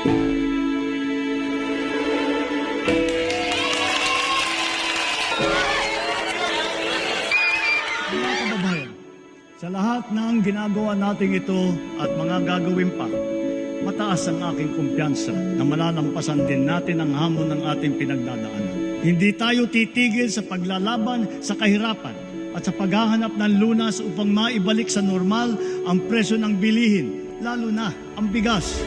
Mga kababayan, sa lahat ng ginagawa natin ito at mga gagawin pa, mataas ang aking kumpiyansa na malalampasan din natin ang hamon ng ating pinagdadaanan. Hindi tayo titigil sa paglalaban sa kahirapan at sa paghahanap ng lunas upang maibalik sa normal ang presyo ng bilihin, lalo na ang bigas.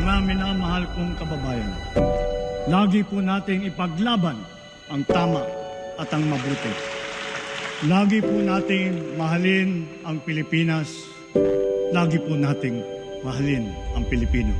Mga minamahal kong kababayan, lagi po nating ipaglaban ang tama at ang mabuti. Lagi po nating mahalin ang Pilipinas. Lagi po nating mahalin ang Pilipino.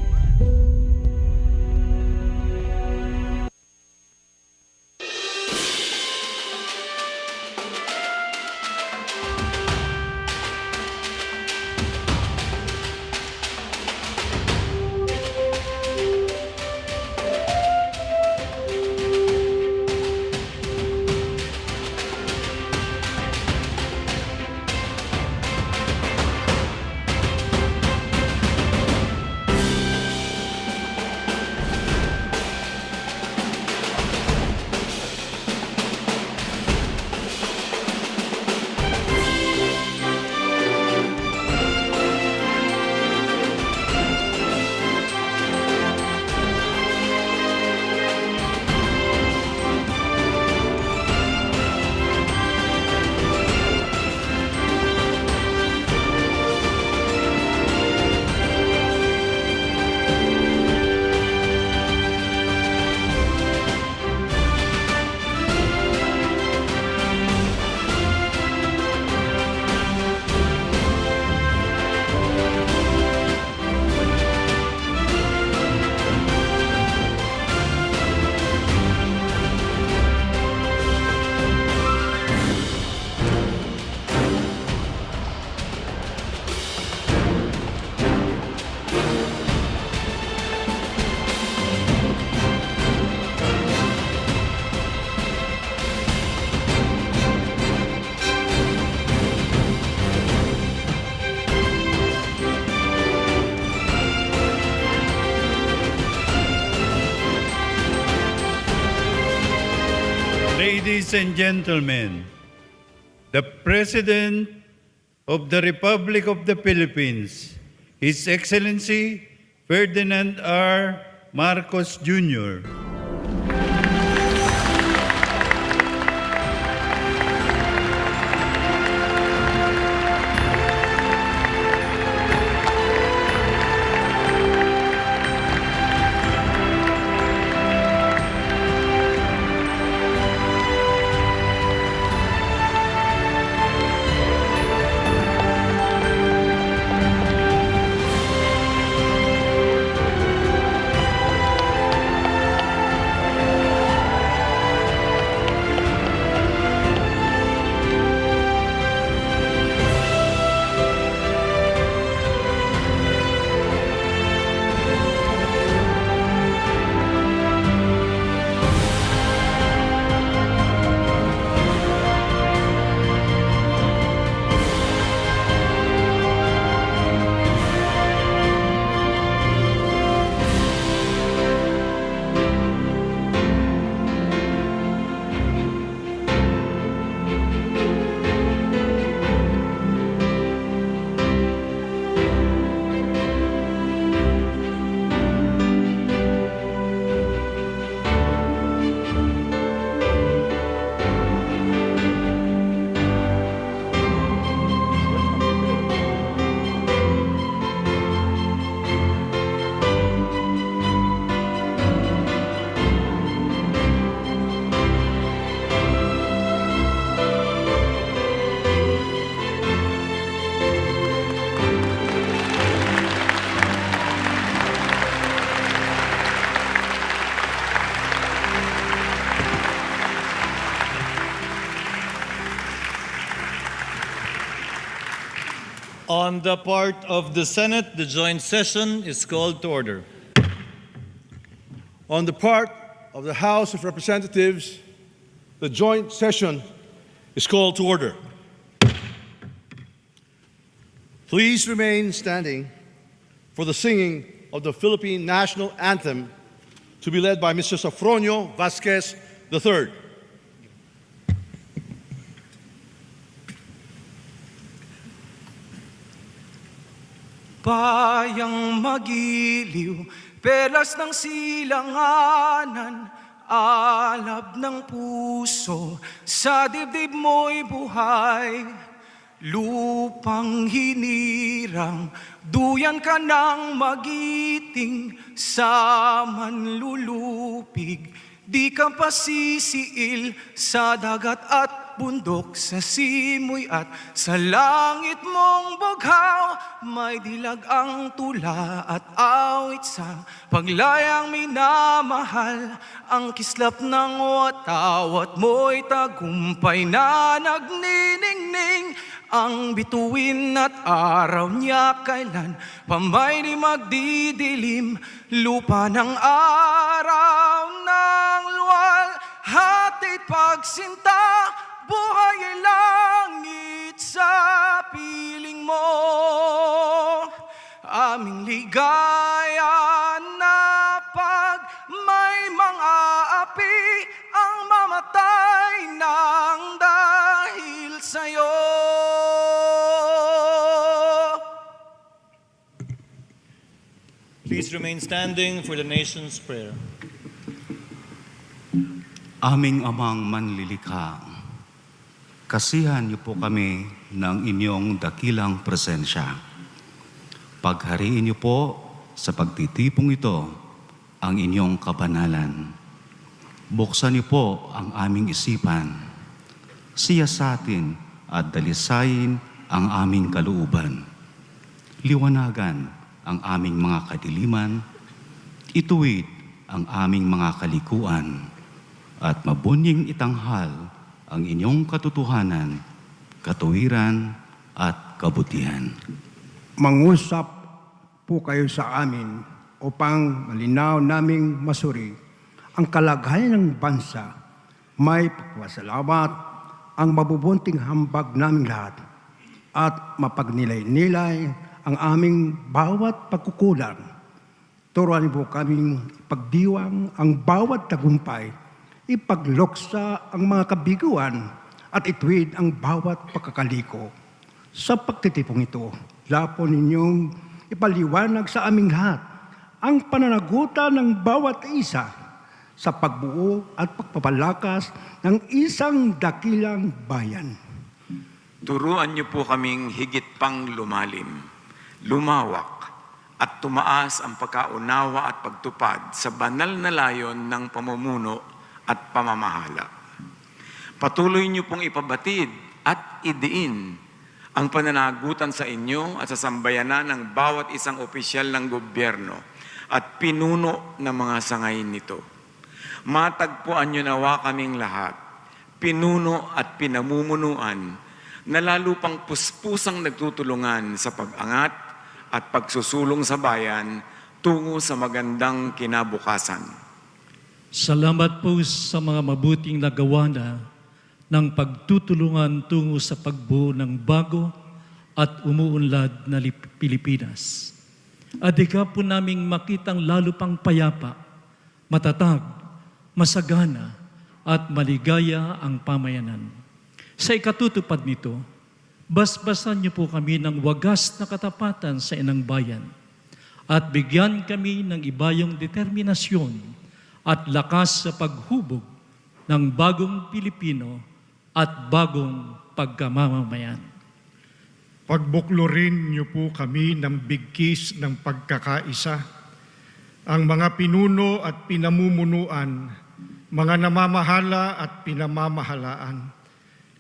Ladies and gentlemen, the President of the Republic of the Philippines, His Excellency Ferdinand R. Marcos Jr. On the part of the Senate, the joint session is called to order. On the part of the House of Representatives, the joint session is called to order. Please remain standing for the singing of the Philippine National Anthem to be led by Mr. Safronio Vasquez III. Bayang magiliw, pelas ng silanganan, alab ng puso, sa dibdib mo'y buhay. Lupang hinirang, duyan ka ng magiting, sa manlulupig, di ka pasisiil sa dagat at bundok, sa simoy at sa langit mong bughaw. May dilag ang tula at awit sa paglayang minamahal. Ang kislap ng watawat mo'y tagumpay na nagniningning. Ang bituin at araw niya kailan pa may di magdidilim. Lupa ng araw ng luwal, hatid pagsinta, buhay ay langit sa piling mo. Aming ligaya na pag may mga api ang mamatay ng dahil sa'yo. Please remain standing for the nation's prayer. Aming Amang Manlilikha, kasihan niyo po kami ng inyong dakilang presensya. Paghariin niyo po sa pagtitipong ito ang inyong kabanalan. Buksan niyo po ang aming isipan, siyasatin at dalisayin ang aming kalooban. Liwanagan ang aming mga kadiliman, ituwid ang aming mga kalikuan, at mabunying itanghal ang inyong katotohanan, katuwiran at kabutihan. Mangusap po kayo sa amin upang malinaw naming masuri ang kalagayan ng bansa. May pagpasalamat ang mabubunting hambag naming lahat at mapagnilay-nilay ang aming bawat pagkukulang. Turuan po kaming ipagdiwang ang bawat tagumpay, ipagloksa ang mga kabiguan at ituwid ang bawat pagkakaliko. Sa pagtitipong ito, lapo ninyong ipaliwanag sa aming lahat ang pananagutan ng bawat isa sa pagbuo at pagpapalakas ng isang dakilang bayan. Turuan niyo po kaming higit pang lumalim, lumawak, at tumaas ang pagkaunawa at pagtupad sa banal na layon ng pamumuno at pamamahala. Patuloy niyo pong ipabatid at idiin ang pananagutan sa inyo at sa sambayanan ng bawat isang opisyal ng gobyerno at pinuno ng mga sangay nito. Matagpuan niyo nawa kaming lahat, pinuno at pinamumunuan, na lalo pang puspusang nagtutulungan sa pag-angat at pagsusulong sa bayan tungo sa magandang kinabukasan. Salamat po sa mga mabuting nagawa na ng pagtutulungan tungo sa pagbuo ng bago at umuunlad na Pilipinas. Adhika po naming makitang lalo pang payapa, matatag, masagana at maligaya ang pamayanan. Sa ikatutupad nito, basbasan niyo po kami ng wagas na katapatan sa inang bayan at bigyan kami ng ibayong determinasyon at lakas sa paghubog ng bagong Pilipino at bagong pagkamamamayan. Pagbuklurin niyo po kami ng bigkis ng pagkakaisa, ang mga pinuno at pinamumunuan, mga namamahala at pinamamahalaan.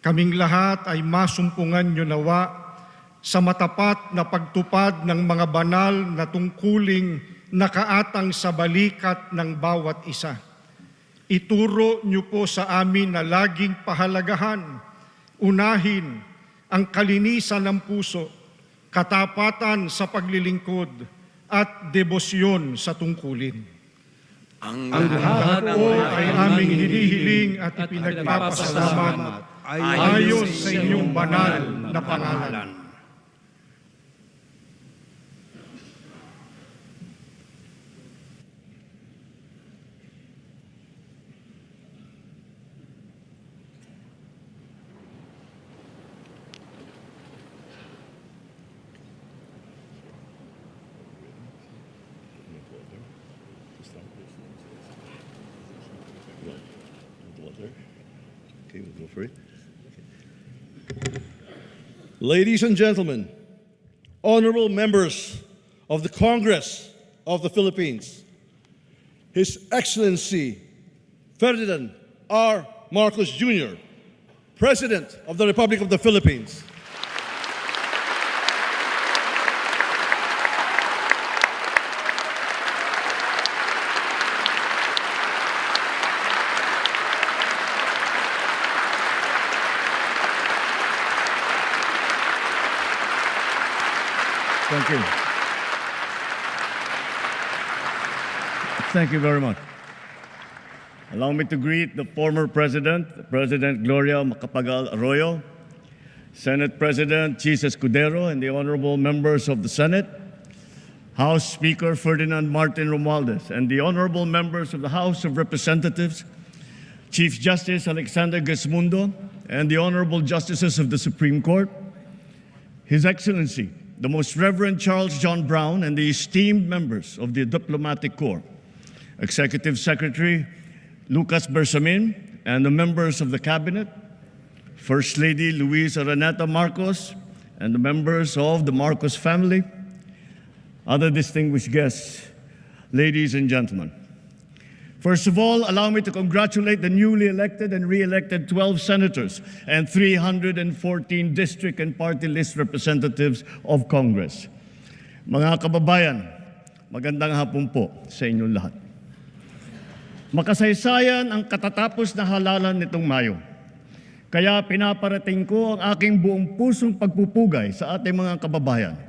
Kaming lahat ay masumpungan niyo nawa sa matapat na pagtupad ng mga banal na tungkuling nakaatang sa balikat ng bawat isa. Ituro niyo po sa amin na laging pahalagahan, unahin ang kalinisan ng puso, katapatan sa paglilingkod, at debosyon sa tungkulin. Ang Lahat po ay aming hinihiling at ipinagpapasalamat ayon sa inyong banal na pangalan. Okay, we'll go for it. Ladies and gentlemen, honorable members of the Congress of the Philippines, His Excellency Ferdinand R. Marcos Jr., President of the Republic of the Philippines. Thank you. Thank you very much. Allow me to greet the former President, President Gloria Macapagal Arroyo, Senate President Chis Escudero, and the honorable members of the Senate, House Speaker Ferdinand Martin Romualdez, and the honorable members of the House of Representatives, Chief Justice Alexander Gesmundo, and the honorable justices of the Supreme Court, His Excellency, the Most Reverend Charles John Brown, and the esteemed members of the Diplomatic Corps, Executive Secretary Lucas Bersamin, and the members of the Cabinet, First Lady Luisa Araneta Marcos, and the members of the Marcos family, other distinguished guests, ladies and gentlemen. First of all, allow me to congratulate the newly elected and re-elected 12 senators and 314 district and party list representatives of Congress. Mga kababayan, magandang hapon po sa inyong lahat. Makasaysayan ang katatapos na halalan nitong Mayo. Kaya pinaparating ko ang aking buong pusong pagpupugay sa ating mga kababayan,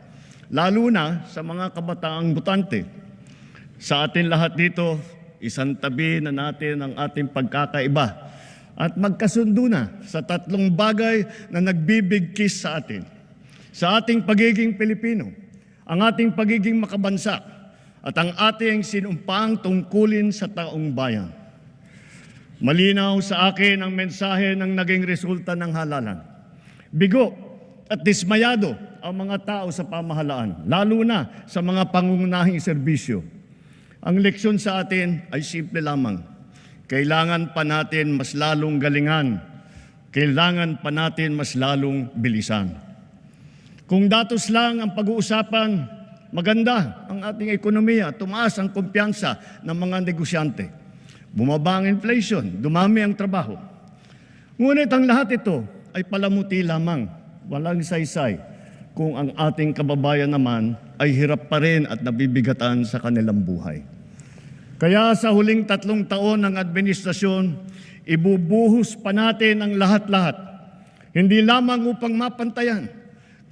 lalo na sa mga kabataang botante. Sa atin lahat dito, isang tabi na natin ang ating pagkakaiba at magkasundo na sa tatlong bagay na nagbibigkis sa atin. Sa ating pagiging Pilipino, ang ating pagiging makabansa, at ang ating sinumpaang tungkulin sa taong bayan. Malinaw sa akin ang mensahe ng naging resulta ng halalan. Bigo at dismayado ang mga tao sa pamahalaan, lalo na sa mga pangunahing serbisyo. Ang leksyon sa atin ay simple lamang. Kailangan pa natin mas lalong galingan. Kailangan pa natin mas lalong bilisan. Kung datos lang ang pag-uusapan, maganda ang ating ekonomiya, tumaas ang kumpiyansa ng mga negosyante. Bumaba ang inflation, dumami ang trabaho. Ngunit ang lahat ito ay palamuti lamang, walang saysay, kung ang ating kababayan naman ay hirap pa rin at nabibigatan sa kanilang buhay. Kaya sa huling 3 taon ng administrasyon, ibubuhos pa natin ang lahat-lahat. Hindi lamang upang mapantayan,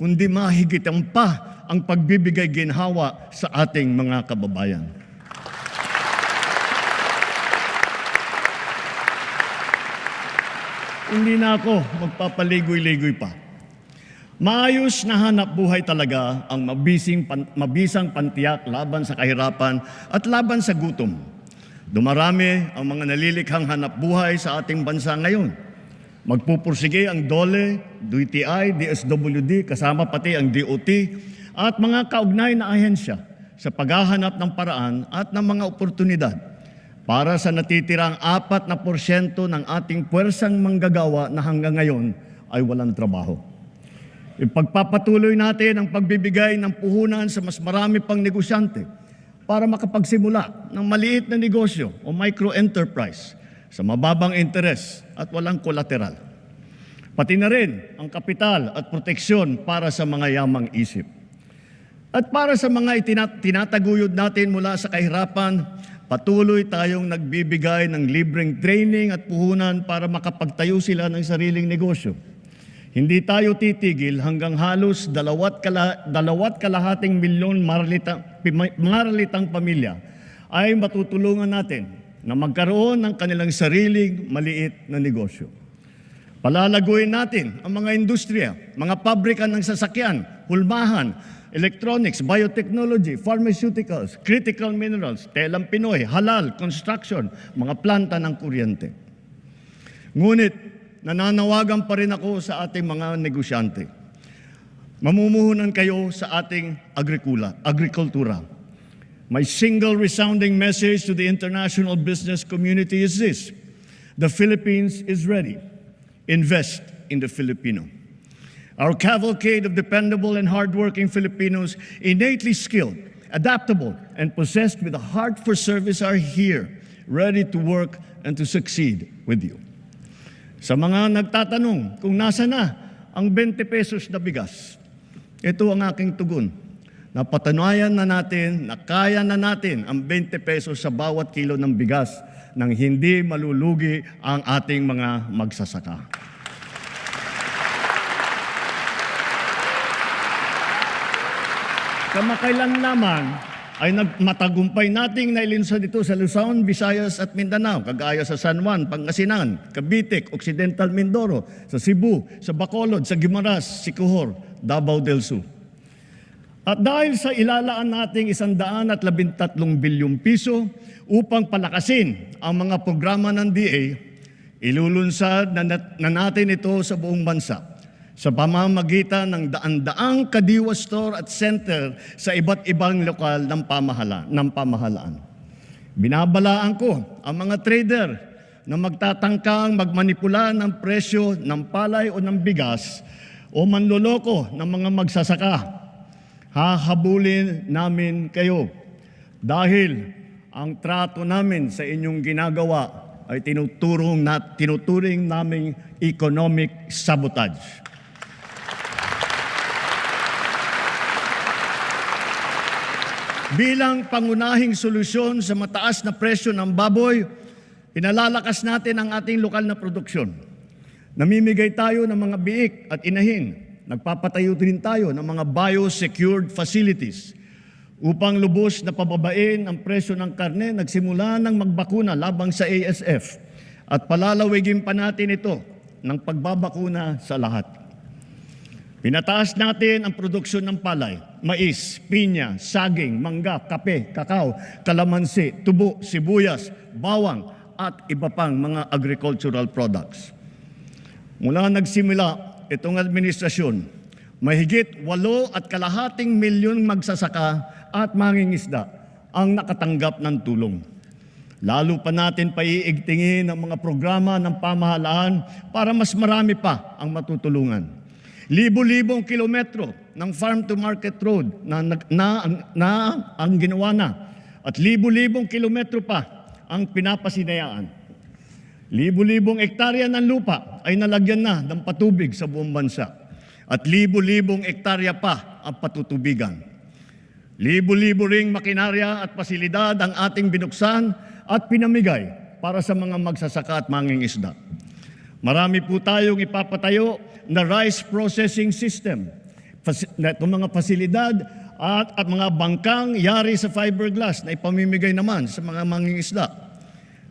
kundi mahigitan pa ang pagbibigay ginhawa sa ating mga kababayan. Hindi na ako magpapaligoy-ligoy pa. Maayos na hanap buhay talaga ang mabisang pantiyak laban sa kahirapan at laban sa gutom. Dumarami ang mga nalilikhang hanap buhay sa ating bansa ngayon. Magpupursige ang DOLE, DTI, DSWD, kasama pati ang DOT, at mga kaugnay na ahensya sa paghahanap ng paraan at ng mga oportunidad para sa natitirang 4% ng ating puwersang manggagawa na hanggang ngayon ay walang trabaho. Ipagpapatuloy natin ang pagbibigay ng puhunan sa mas marami pang negosyante para makapagsimula ng maliit na negosyo o micro-enterprise sa mababang interes at walang kolateral. Pati na rin ang kapital at proteksyon para sa mga yamang isip. At para sa mga tinataguyod natin mula sa kahirapan, patuloy tayong nagbibigay ng libreng training at puhunan para makapagtayo sila ng sariling negosyo. Hindi tayo titigil hanggang halos 2.5 milyon maralitang pamilya ay matutulungan natin na magkaroon ng kanilang sariling maliit na negosyo. Palalaguin natin ang mga industriya, mga pabrika ng sasakyan, hulmahan, electronics, biotechnology, pharmaceuticals, critical minerals, telang Pinoy, halal, construction, mga planta ng kuryente. Ngunit, nananawagan pa rin ako sa ating mga negosyante. Mamumuhunan kayo sa ating agrikultura. My single resounding message to the international business community is this: the Philippines is ready. Invest in the Filipino. Our cavalcade of dependable and hardworking Filipinos, innately skilled, adaptable, and possessed with a heart for service are here, ready to work and to succeed with you. Sa mga nagtatanong kung nasa na ang 20 pesos na bigas, ito ang aking tugon. Napatunayan na natin na kaya na natin ang 20 pesos sa bawat kilo ng bigas nang hindi malulugi ang ating mga magsasaka. Kamakailan lamang ay matagumpay nating nailunsad ito sa Luzon, Visayas at Mindanao, kagaya sa San Juan, Pangasinan, Cavite, Occidental Mindoro, sa Cebu, sa Bacolod, sa Guimaras, Siquijor, Davao del Sur. At dahil sa ilalaan nating 113 bilyong piso upang palakasin ang mga programa ng DA, ilulunsad na natin ito sa buong bansa sa pamamagitan ng daan-daang kadiwa store at center sa iba't ibang lokal ng pamahalaan. Binabalaan ko ang mga trader na magtatangkang magmanipula ng presyo ng palay o ng bigas o manloloko ng mga magsasaka. Hahabulin namin kayo dahil ang trato namin sa inyong ginagawa ay tinuturing naming economic sabotage. Bilang pangunahing solusyon sa mataas na presyo ng baboy, pinalalakas natin ang ating lokal na produksyon. Namimigay tayo ng mga biik at inahin. Nagpapatayo din tayo ng mga biosecured facilities upang lubos na pababain ang presyo ng karne. Nagsimula ng magbakuna labang sa ASF at palalawigin pa natin ito ng pagbabakuna sa lahat. Pinataas natin ang produksyon ng palay, mais, pinya, saging, mangga, kape, kakao, kalamansi, tubo, sibuyas, bawang at iba pang mga agricultural products. Mula nagsimula itong administrasyon, mahigit 8.5 milyong magsasaka at mangingisda ang nakatanggap ng tulong. Lalo pa natin paiigtingin ang mga programa ng pamahalaan para mas marami pa ang matutulungan. Libo-libong kilometro ng farm-to-market road na ang ginawa na at libo-libong kilometro pa ang pinapasinayaan. Libo-libong ektarya ng lupa ay nalagyan na ng patubig sa buong bansa at libo-libong ektarya pa ang patutubigan. Libo-libo ring makinarya at pasilidad ang ating binuksan at pinamigay para sa mga magsasaka at mangingisda. Marami po tayong ipapatayo na rice processing system. Itong mga pasilidad at mga bangkang yari sa fiberglass na ipamimigay naman sa mga mangingisda.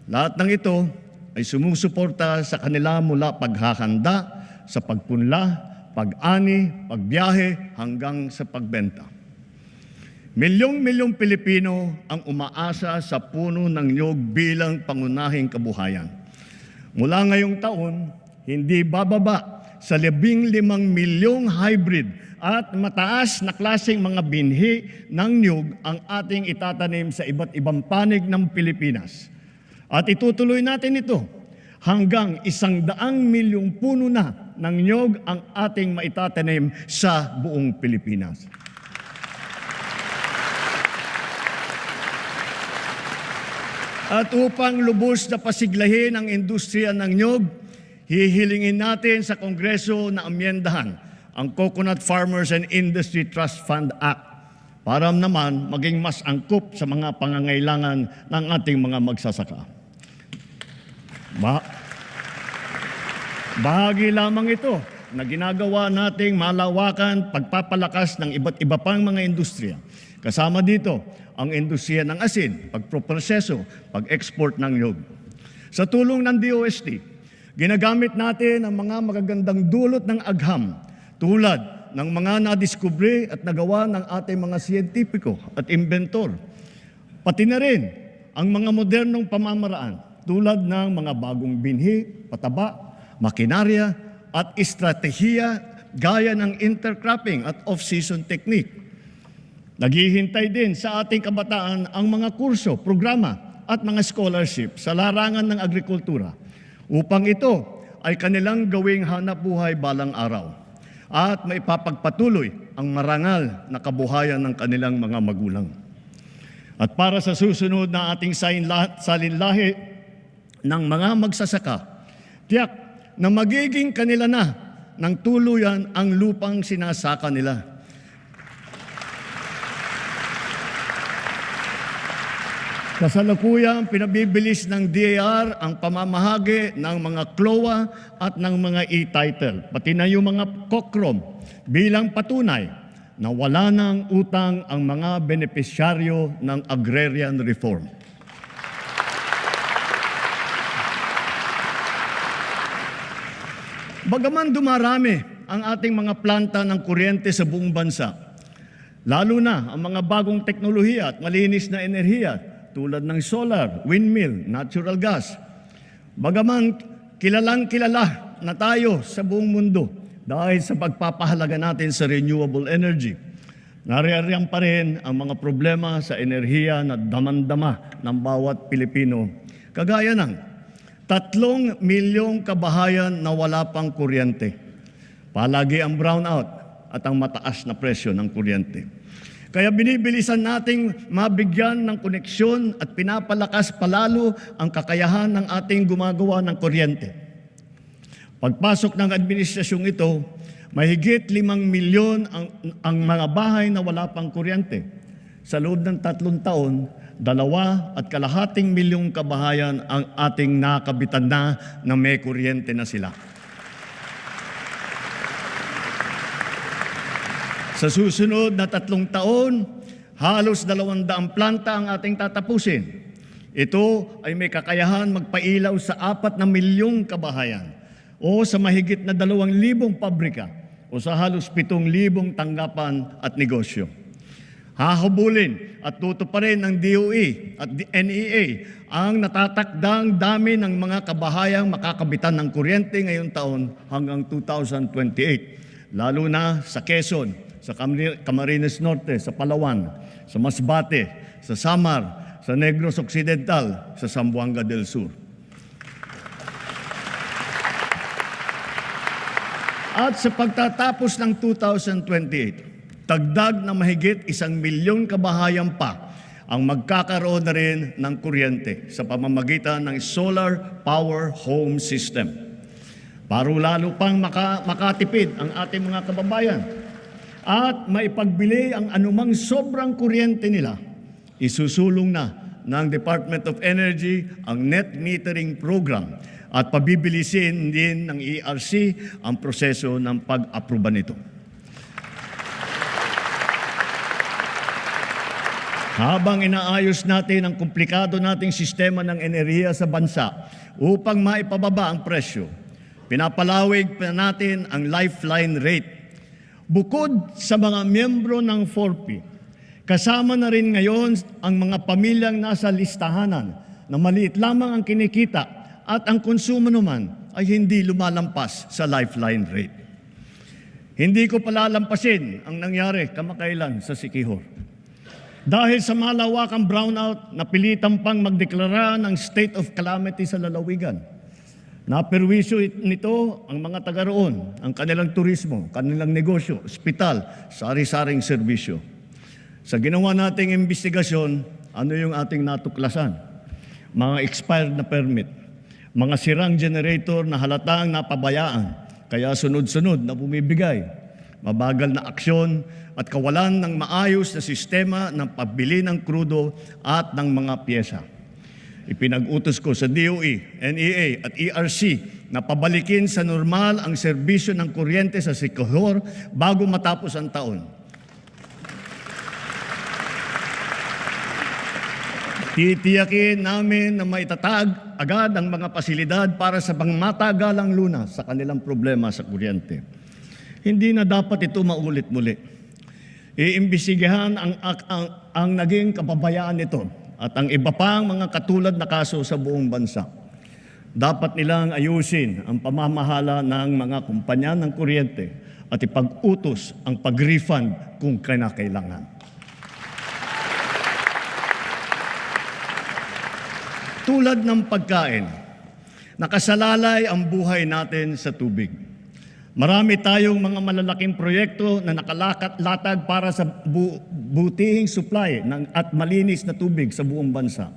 Lahat ng ito ay sumusuporta sa kanila mula paghahanda, sa pagpunla, pag-ani, pagbiyahe hanggang sa pagbenta. Milyong-milyong Pilipino ang umaasa sa puno ng niyog bilang pangunahing kabuhayan. Mula ngayong taon, hindi bababa sa 15 milyong hybrid at mataas na klaseng mga binhi ng niyog ang ating itatanim sa iba't ibang panig ng Pilipinas. At itutuloy natin ito hanggang 100 milyong puno na ng niyog ang ating maitatanim sa buong Pilipinas. At upang lubos na pasiglahin ang industriya ng niyog, hihilingin natin sa Kongreso na amyendahan ang Coconut Farmers and Industry Trust Fund Act para naman maging mas angkop sa mga pangangailangan ng ating mga magsasaka. Bahagi lamang ito na ginagawa nating malawakan pagpapalakas ng iba't iba pang mga industriya. Kasama dito ang industriya ng asin, pagproproseso, pag-export ng nyug. Sa tulong ng DOST, ginagamit natin ang mga magagandang dulot ng agham tulad ng mga nadiskubre at nagawa ng ating mga siyentipiko at inventor. Pati na rin ang mga modernong pamamaraan tulad ng mga bagong binhi, pataba, makinarya at estratehiya gaya ng intercropping at off-season technique. Naghihintay din sa ating kabataan ang mga kurso, programa at mga scholarship sa larangan ng agrikultura upang ito ay kanilang gawing hanapbuhay balang araw at maipapagpatuloy ang marangal na kabuhayan ng kanilang mga magulang. At para sa susunod na ating salinlahi ng mga magsasaka, tiyak na magiging kanila na ng tuluyan ang lupang sinasaka nila. Kasalukuyang pinabibilis ng DAR ang pamamahagi ng mga CLOA at ng mga e-title, pati na yung mga COCROM bilang patunay na wala ng utang ang mga benepisyaryo ng agrarian reform. Bagaman dumarami ang ating mga planta ng kuryente sa buong bansa, lalo na ang mga bagong teknolohiya at malinis na enerhiya tulad ng solar, windmill, natural gas. Bagaman kilalang-kilala na tayo sa buong mundo dahil sa pagpapahalaga natin sa renewable energy, naririyan pa rin ang mga problema sa enerhiya na damandama ng bawat Pilipino. Kagaya ng 3 milyong kabahayan na wala pang kuryente. Palagi ang brownout at ang mataas na presyo ng kuryente. Kaya binibilisan nating mabigyan ng koneksyon at pinapalakas palalo ang kakayahan ng ating gumagawa ng kuryente. Pagpasok ng administrasyong ito, mahigit 5 milyon ang mga bahay na wala pang kuryente. Sa loob ng 3 taon, 2.5 milyong kabahayan ang ating nakabitan na may kuryente na sila. Sa susunod na 3 taon, halos 200 planta ang ating tatapusin. Ito ay may kakayahan magpailaw sa 4 na milyong kabahayan o sa mahigit na 2,000 pabrika o sa halos 7,000 tanggapan at negosyo. Hahabulin at tutuparin ng DOE at NEA ang natatakdang dami ng mga kabahayang makakabitan ng kuryente ngayong taon hanggang 2028, lalo na sa Quezon, sa Camarines Norte, sa Palawan, sa Masbate, sa Samar, sa Negros Occidental, sa Zamboanga del Sur. At sa pagtatapos ng 2028, dagdag na mahigit 1 milyong kabahayan pa ang magkakaroon na rin ng kuryente sa pamamagitan ng solar power home system. Para lalo pang makatipid ang ating mga kababayan at maipagbili ang anumang sobrang kuryente nila, isusulong na ng Department of Energy ang net metering program at pabibilisin din ng ERC ang proseso ng pag-aproba nito. Habang inaayos natin ang komplikado nating sistema ng enerhiya sa bansa upang maipababa ang presyo, pinapalawig pa natin ang lifeline rate. Bukod sa mga miyembro ng 4P, kasama na rin ngayon ang mga pamilyang nasa listahanan na maliit lamang ang kinikita at ang konsumo naman ay hindi lumalampas sa lifeline rate. Hindi ko palalampasin ang nangyari kamakailan sa Siquijor. Dahil sa malawakang brownout, napilitan pang magdeklara ng state of calamity sa lalawigan. Naperwisyo nito ang mga taga roon, ang kanilang turismo, kanilang negosyo, ospital, sari-saring serbisyo. Sa ginawa nating investigasyon, ano yung ating natuklasan? Mga expired na permit, mga sirang generator na halatang napabayaan, kaya sunod-sunod na bumibigay, mabagal na aksyon at kawalan ng maayos na sistema ng pagbili ng krudo at ng mga pyesa. ipinag-utos ko sa DOE, NEA at ERC na pabalikin sa normal ang serbisyo ng kuryente sa Siquijor bago matapos ang taon. Titiyakin namin na maitatag agad ang mga pasilidad para sa pangmatagalang lunas sa kanilang problema sa kuryente. Hindi na dapat ito maulit muli. Iimbestigahan ang naging kapabayaan nito at ang iba pang mga katulad na kaso sa buong bansa. Dapat nilang ayusin ang pamamahala ng mga kumpanya ng kuryente at ipag-utos ang pag-refund kung kinakailangan. Tulad ng pagkain, nakasalalay ang buhay natin sa tubig. Marami tayong mga malalaking proyekto na nakalakat-latag para sa butihing supply at malinis na tubig sa buong bansa.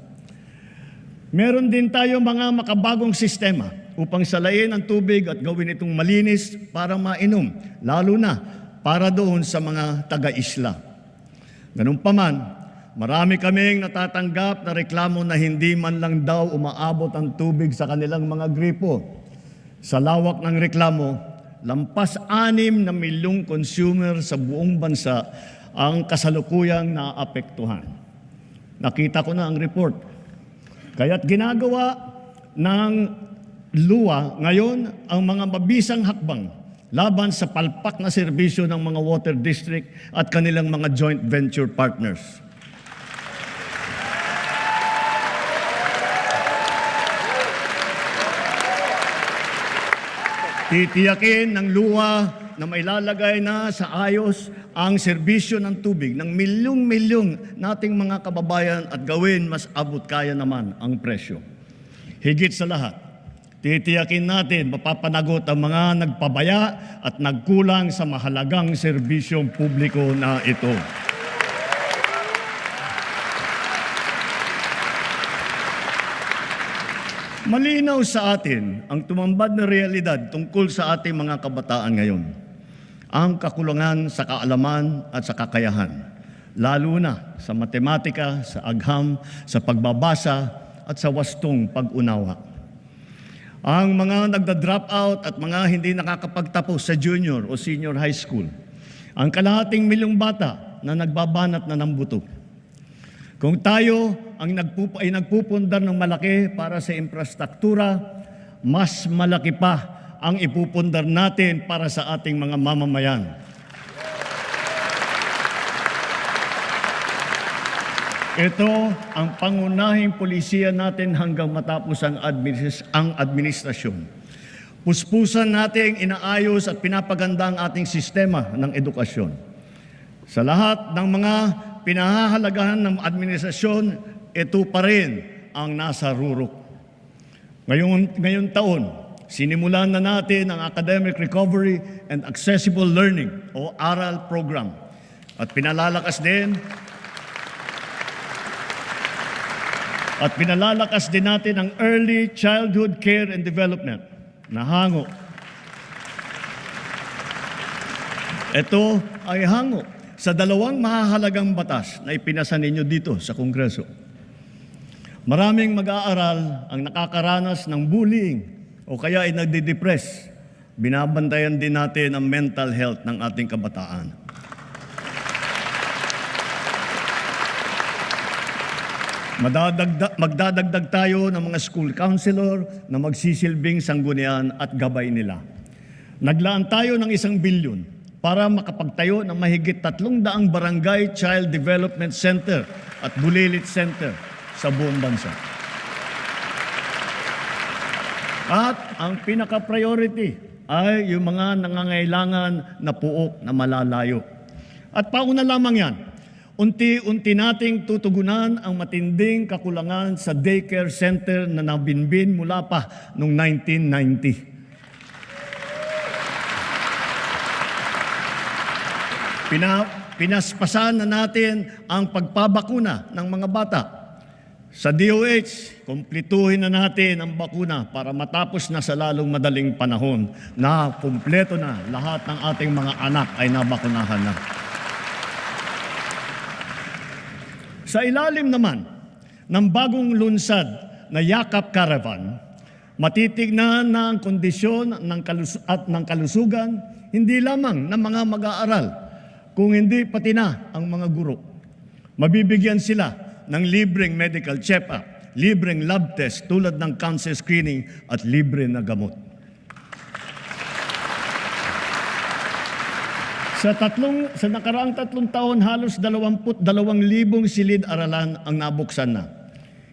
Meron din tayong mga makabagong sistema upang salayin ang tubig at gawin itong malinis para mainom, lalo na para doon sa mga taga-isla. Ganun pa man, marami kaming natatanggap na reklamo na hindi man lang daw umaabot ang tubig sa kanilang mga gripo. Sa lawak ng reklamo, lampas 6 na milyong consumer sa buong bansa ang kasalukuyang naapektuhan. Nakita ko na ang report. Kaya't ginagawa ng LUA ngayon ang mga mabisang hakbang laban sa palpak na serbisyo ng mga water district at kanilang mga joint venture partners. Titiyakin ng LUA na mailalagay na sa ayos ang serbisyo ng tubig ng milyong-milyong nating mga kababayan at gawin mas abot kaya naman ang presyo. Higit sa lahat, titiyakin natin mapapanagot ang mga nagpabaya at nagkulang sa mahalagang serbisyong publiko na ito. Malinaw sa atin ang tumambad na realidad tungkol sa ating mga kabataan ngayon. Ang kakulangan sa kaalaman at sa kakayahan, lalo na sa matematika, sa agham, sa pagbabasa at sa wastong pag-unawa. Ang mga nagda-drop out at mga hindi nakakapagtapos sa junior o senior high school. Ang kalahating milyong bata na nagbabanat na ng buto. Kung tayo ay nagpupundar ng malaki para sa infrastruktura, mas malaki pa ang ipupundar natin para sa ating mga mamamayan. Ito ang pangunahing polisiya natin hanggang matapos ang administrasyon. Puspusan nating inaayos at pinapaganda ang ating sistema ng edukasyon. Sa lahat ng mga pinahahalagahan ng administrasyon, ito pa rin ang nasa rurok. Ngayong taon, sinimulan na natin ang Academic Recovery and Accessible Learning o ARAL program. At pinalalakas din natin ang Early Childhood Care and Development na hango. Ito ay hango sa dalawang mahahalagang batas na ipinasa ninyo dito sa Kongreso. Maraming mag-aaral ang nakakaranas ng bullying o kaya ay nagde-depress. Binabantayan din natin ang mental health ng ating kabataan. Magdadagdag tayo ng mga school counselor na magsisilbing sanggunian at gabay nila. Naglaan tayo ng 1 bilyon para makapagtayo ng mahigit 300 barangay child development center at bulilit center sa buong bansa. At ang pinaka-priority ay yung mga nangangailangan na puok na malalayo. At pauna lamang yan, unti-unti nating tutugunan ang matinding kakulangan sa daycare center na nabinbin mula pa noong 1990. Pinaspasan na natin ang pagpabakuna ng mga bata. Sa DOH, kumpletuhin na natin ang bakuna para matapos na sa lalong madaling panahon na kumpleto na lahat ng ating mga anak ay nabakunahan na. Sa ilalim naman ng bagong lunsad na Yakap Caravan, matitignan na ang kondisyon ng kalusugan hindi lamang ng mga mag-aaral, kung hindi pati na ang mga guro. Mabibigyan sila ng libreng medical check-up, libreng lab test tulad ng cancer screening at libre na gamot. Sa nakaraang 3 taon, halos 22,000 silid-aralan ang nabuksan na.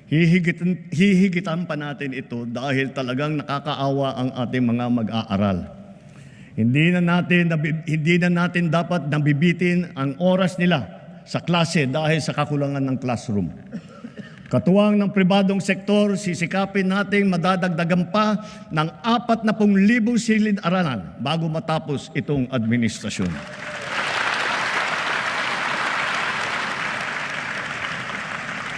Hihigitan pa natin ito dahil talagang nakakaawa ang ating mga mag-aaral. Hindi na natin dapat nabibitin ang oras nila sa klase dahil sa kakulangan ng classroom. Katuwang ng pribadong sektor, sisikapin nating madadagdagan pa ng 40,000 silid-aralan bago matapos itong administrasyon.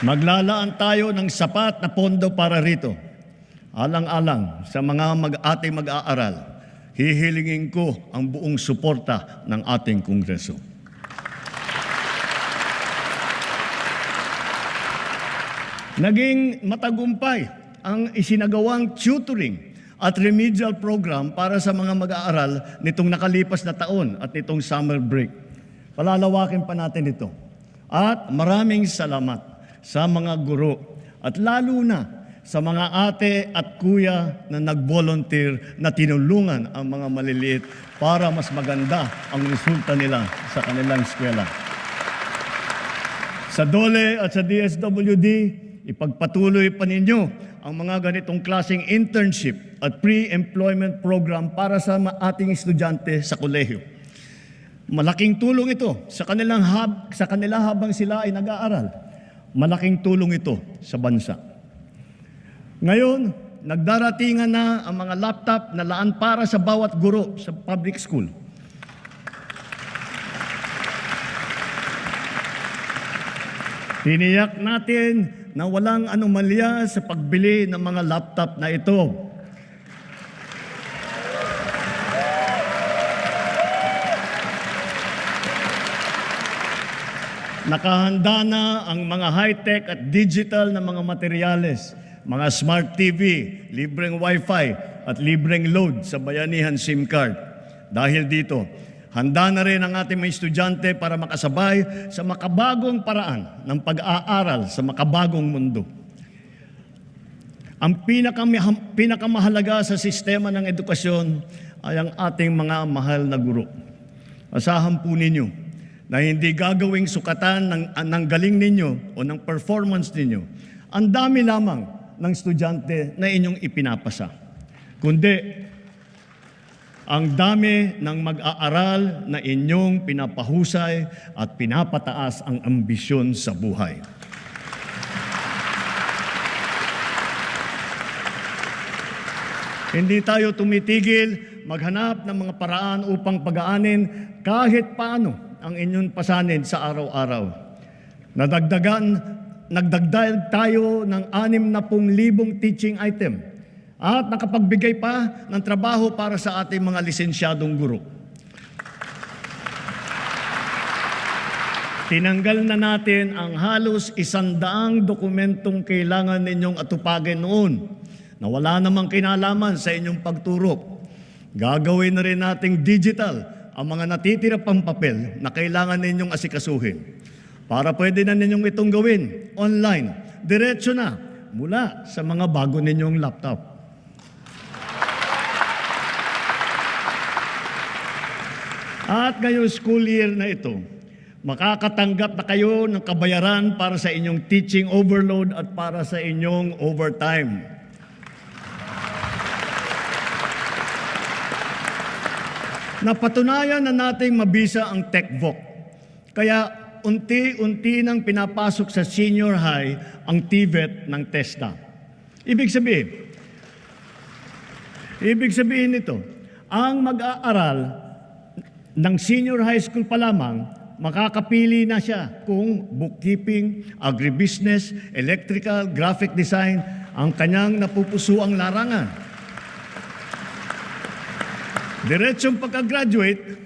Maglalaan tayo ng sapat na pondo para rito. Alang-alang sa mga ating mag-aaral, hihilingin ko ang buong suporta ng ating Kongreso. Naging matagumpay ang isinagawang tutoring at remedial program para sa mga mag-aaral nitong nakalipas na taon at nitong summer break. Palalawakin pa natin ito. At maraming salamat sa mga guro at lalo na sa mga ate at kuya na nag-volunteer na tinulungan ang mga maliliit para mas maganda ang resulta nila sa kanilang eskwela. Sa DOLE at sa DSWD, ipagpatuloy pa ninyo ang mga ganitong klaseng internship at pre-employment program para sa ating estudyante sa kolehiyo. Malaking tulong ito sa kanila habang sila ay nag-aaral. Malaking tulong ito sa bansa. Ngayon, nagdaratingan na ang mga laptop na laan para sa bawat guro sa public school. Tiniyak natin na walang anomalya sa pagbili ng mga laptop na ito. Nakahanda na ang mga high-tech at digital na mga materyales, mga smart TV, libreng Wi-Fi at libreng load sa bayanihan SIM card. Dahil dito, handa na rin ang ating mga estudyante para makasabay sa makabagong paraan ng pag-aaral sa makabagong mundo. Ang pinakamahalaga sa sistema ng edukasyon ay ang ating mga mahal na guro. Asahan po ninyo na hindi gagawing sukatan ng galing ninyo o ng performance ninyo ang dami lamang ng estudyante na inyong ipinapasa, kundi ang dami ng mag-aaral na inyong pinapahusay at pinapataas ang ambisyon sa buhay. Hindi tayo tumitigil maghanap ng mga paraan upang pag-aanin kahit paano ang inyong pasanin sa araw-araw. Nagdagdag tayo ng 60,000 teaching item at nakapagbigay pa ng trabaho para sa ating mga lisensyadong guro. Tinanggal na natin ang halos 100 dokumentong kailangan ninyong atupagin noon na wala namang kinalaman sa inyong pagturo. Gagawin na rin nating digital ang mga natitira pang papel na kailangan ninyong asikasuhin. Para pwede na ninyong itong gawin online, diretso na mula sa mga bago ninyong laptop. At ngayong school year na ito, makakatanggap na kayo ng kabayaran para sa inyong teaching overload at para sa inyong overtime. Napatunayan na nating mabisa ang TechVoc. Kaya unti-unti nang pinapasok sa senior high ang TVET ng TESDA. Ibig sabihin nito, ang mag-aaral ng senior high school pa lamang, makakapili na siya kung bookkeeping, agribusiness, electrical, graphic design, ang kanyang napupusuang larangan. Diretsong pagka-graduate,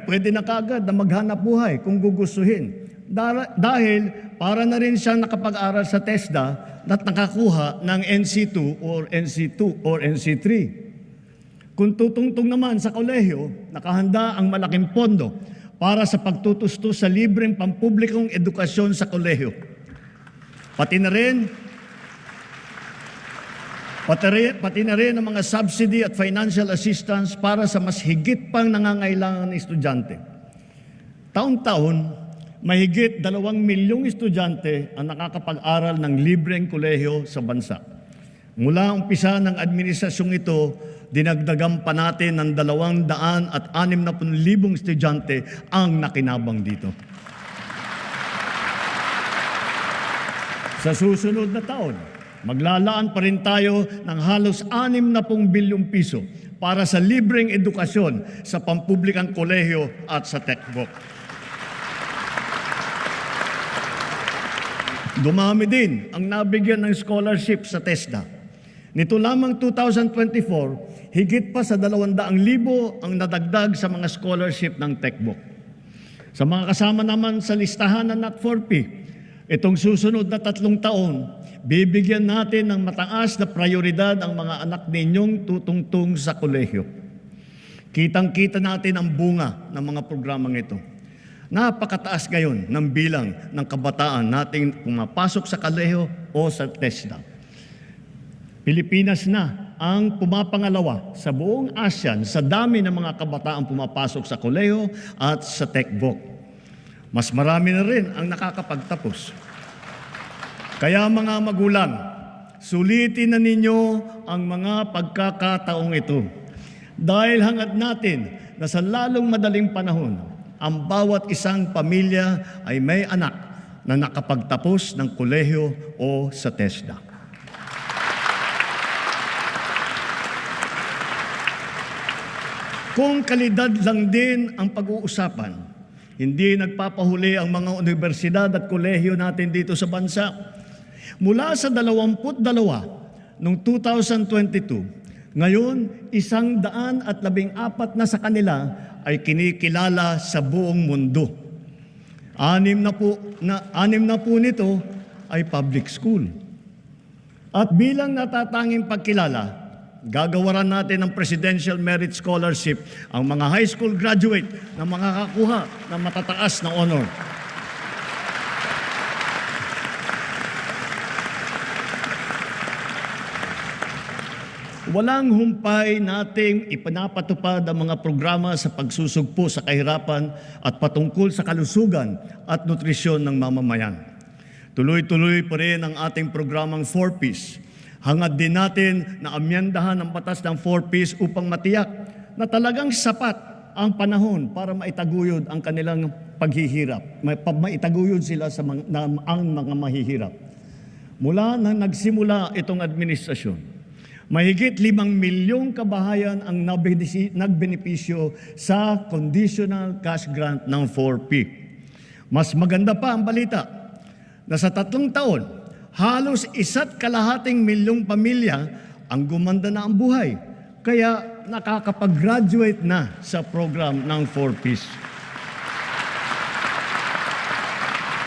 pwede na kaagad na maghanap buhay kung gugustuhin. Dahil para na rin siyang nakapag-aral sa TESDA at nakakuha ng NC2 or NC3. Kung tutungtong naman sa kolehiyo, nakahanda ang malaking pondo para sa pagtutusto sa libreng pampublikong edukasyon sa kolehiyo. Pati na rin ang mga subsidy at financial assistance para sa mas higit pang nangangailangan ng estudyante. Taon-taon, mahigit 2 milyong estudyante ang nakakapag-aral ng libreng kolehiyo sa bansa. Mula umpisa ng administrasyong ito, dinagdagan pa natin ng 260,000 estudyante ang nakinabang dito. Sa susunod na taon, maglalaan pa rin tayo ng halos 60 bilyong piso para sa libreng edukasyon sa pampublikang kolehiyo at sa TechVoc. Dumami din ang nabigyan ng scholarship sa TESDA. Nito lamang 2024, higit pa sa 200,000 ang nadagdag sa mga scholarship ng TechVoc. Sa mga kasama naman sa listahan ng Not4P, itong susunod na 3 taon, bibigyan natin ng mataas na prioridad ang mga anak ninyong tutungtong sa kolehiyo. Kitang-kita natin ang bunga ng mga programang ito. Napakataas ngayon ng bilang ng kabataan nating pumapasok sa kolehiyo o sa TESDA. Pilipinas na ang pumapangalawa sa buong ASEAN sa dami ng mga kabataan pumapasok sa kolehiyo at sa TechVoc. Mas marami na rin ang nakakapagtapos. Kaya mga magulang, sulitin na ninyo ang mga pagkakataong ito. Dahil hangad natin na sa lalong madaling panahon, ang bawat isang pamilya ay may anak na nakapagtapos ng kolehiyo o sa TESDA. Kung kalidad lang din ang pag-uusapan, hindi nagpapahuli ang mga universidad at kolehiyo natin dito sa bansa. Mula sa 22 noong 2022, ngayon 114 na sa kanila ay kinikilala sa buong mundo. 6 na po nito ay public school. At bilang natatanging pagkilala, gagawaran natin ng Presidential Merit Scholarship ang mga high school graduate na makakakuha ng matataas na honor. Walang humpay nating ipinapatupad ang mga programa sa pagsusugpo sa kahirapan at patungkol sa kalusugan at nutrisyon ng mamamayan. Tuloy-tuloy pa rin ang ating programang 4Ps. Hangad din natin na amyendahan ang batas ng 4Ps upang matiyak na talagang sapat ang panahon para maitaguyod ang kanilang paghihirap. Maitaguyod sila sa ang mga mahihirap. Mula nang nagsimula itong administrasyon, mahigit 5 milyong kabahayan ang nagbenepisyo sa conditional cash grant ng 4P. Mas maganda pa ang balita na sa 3 taon, halos 1.5 milyong pamilya ang gumanda na ang buhay. Kaya nakakapag-graduate na sa program ng 4Ps.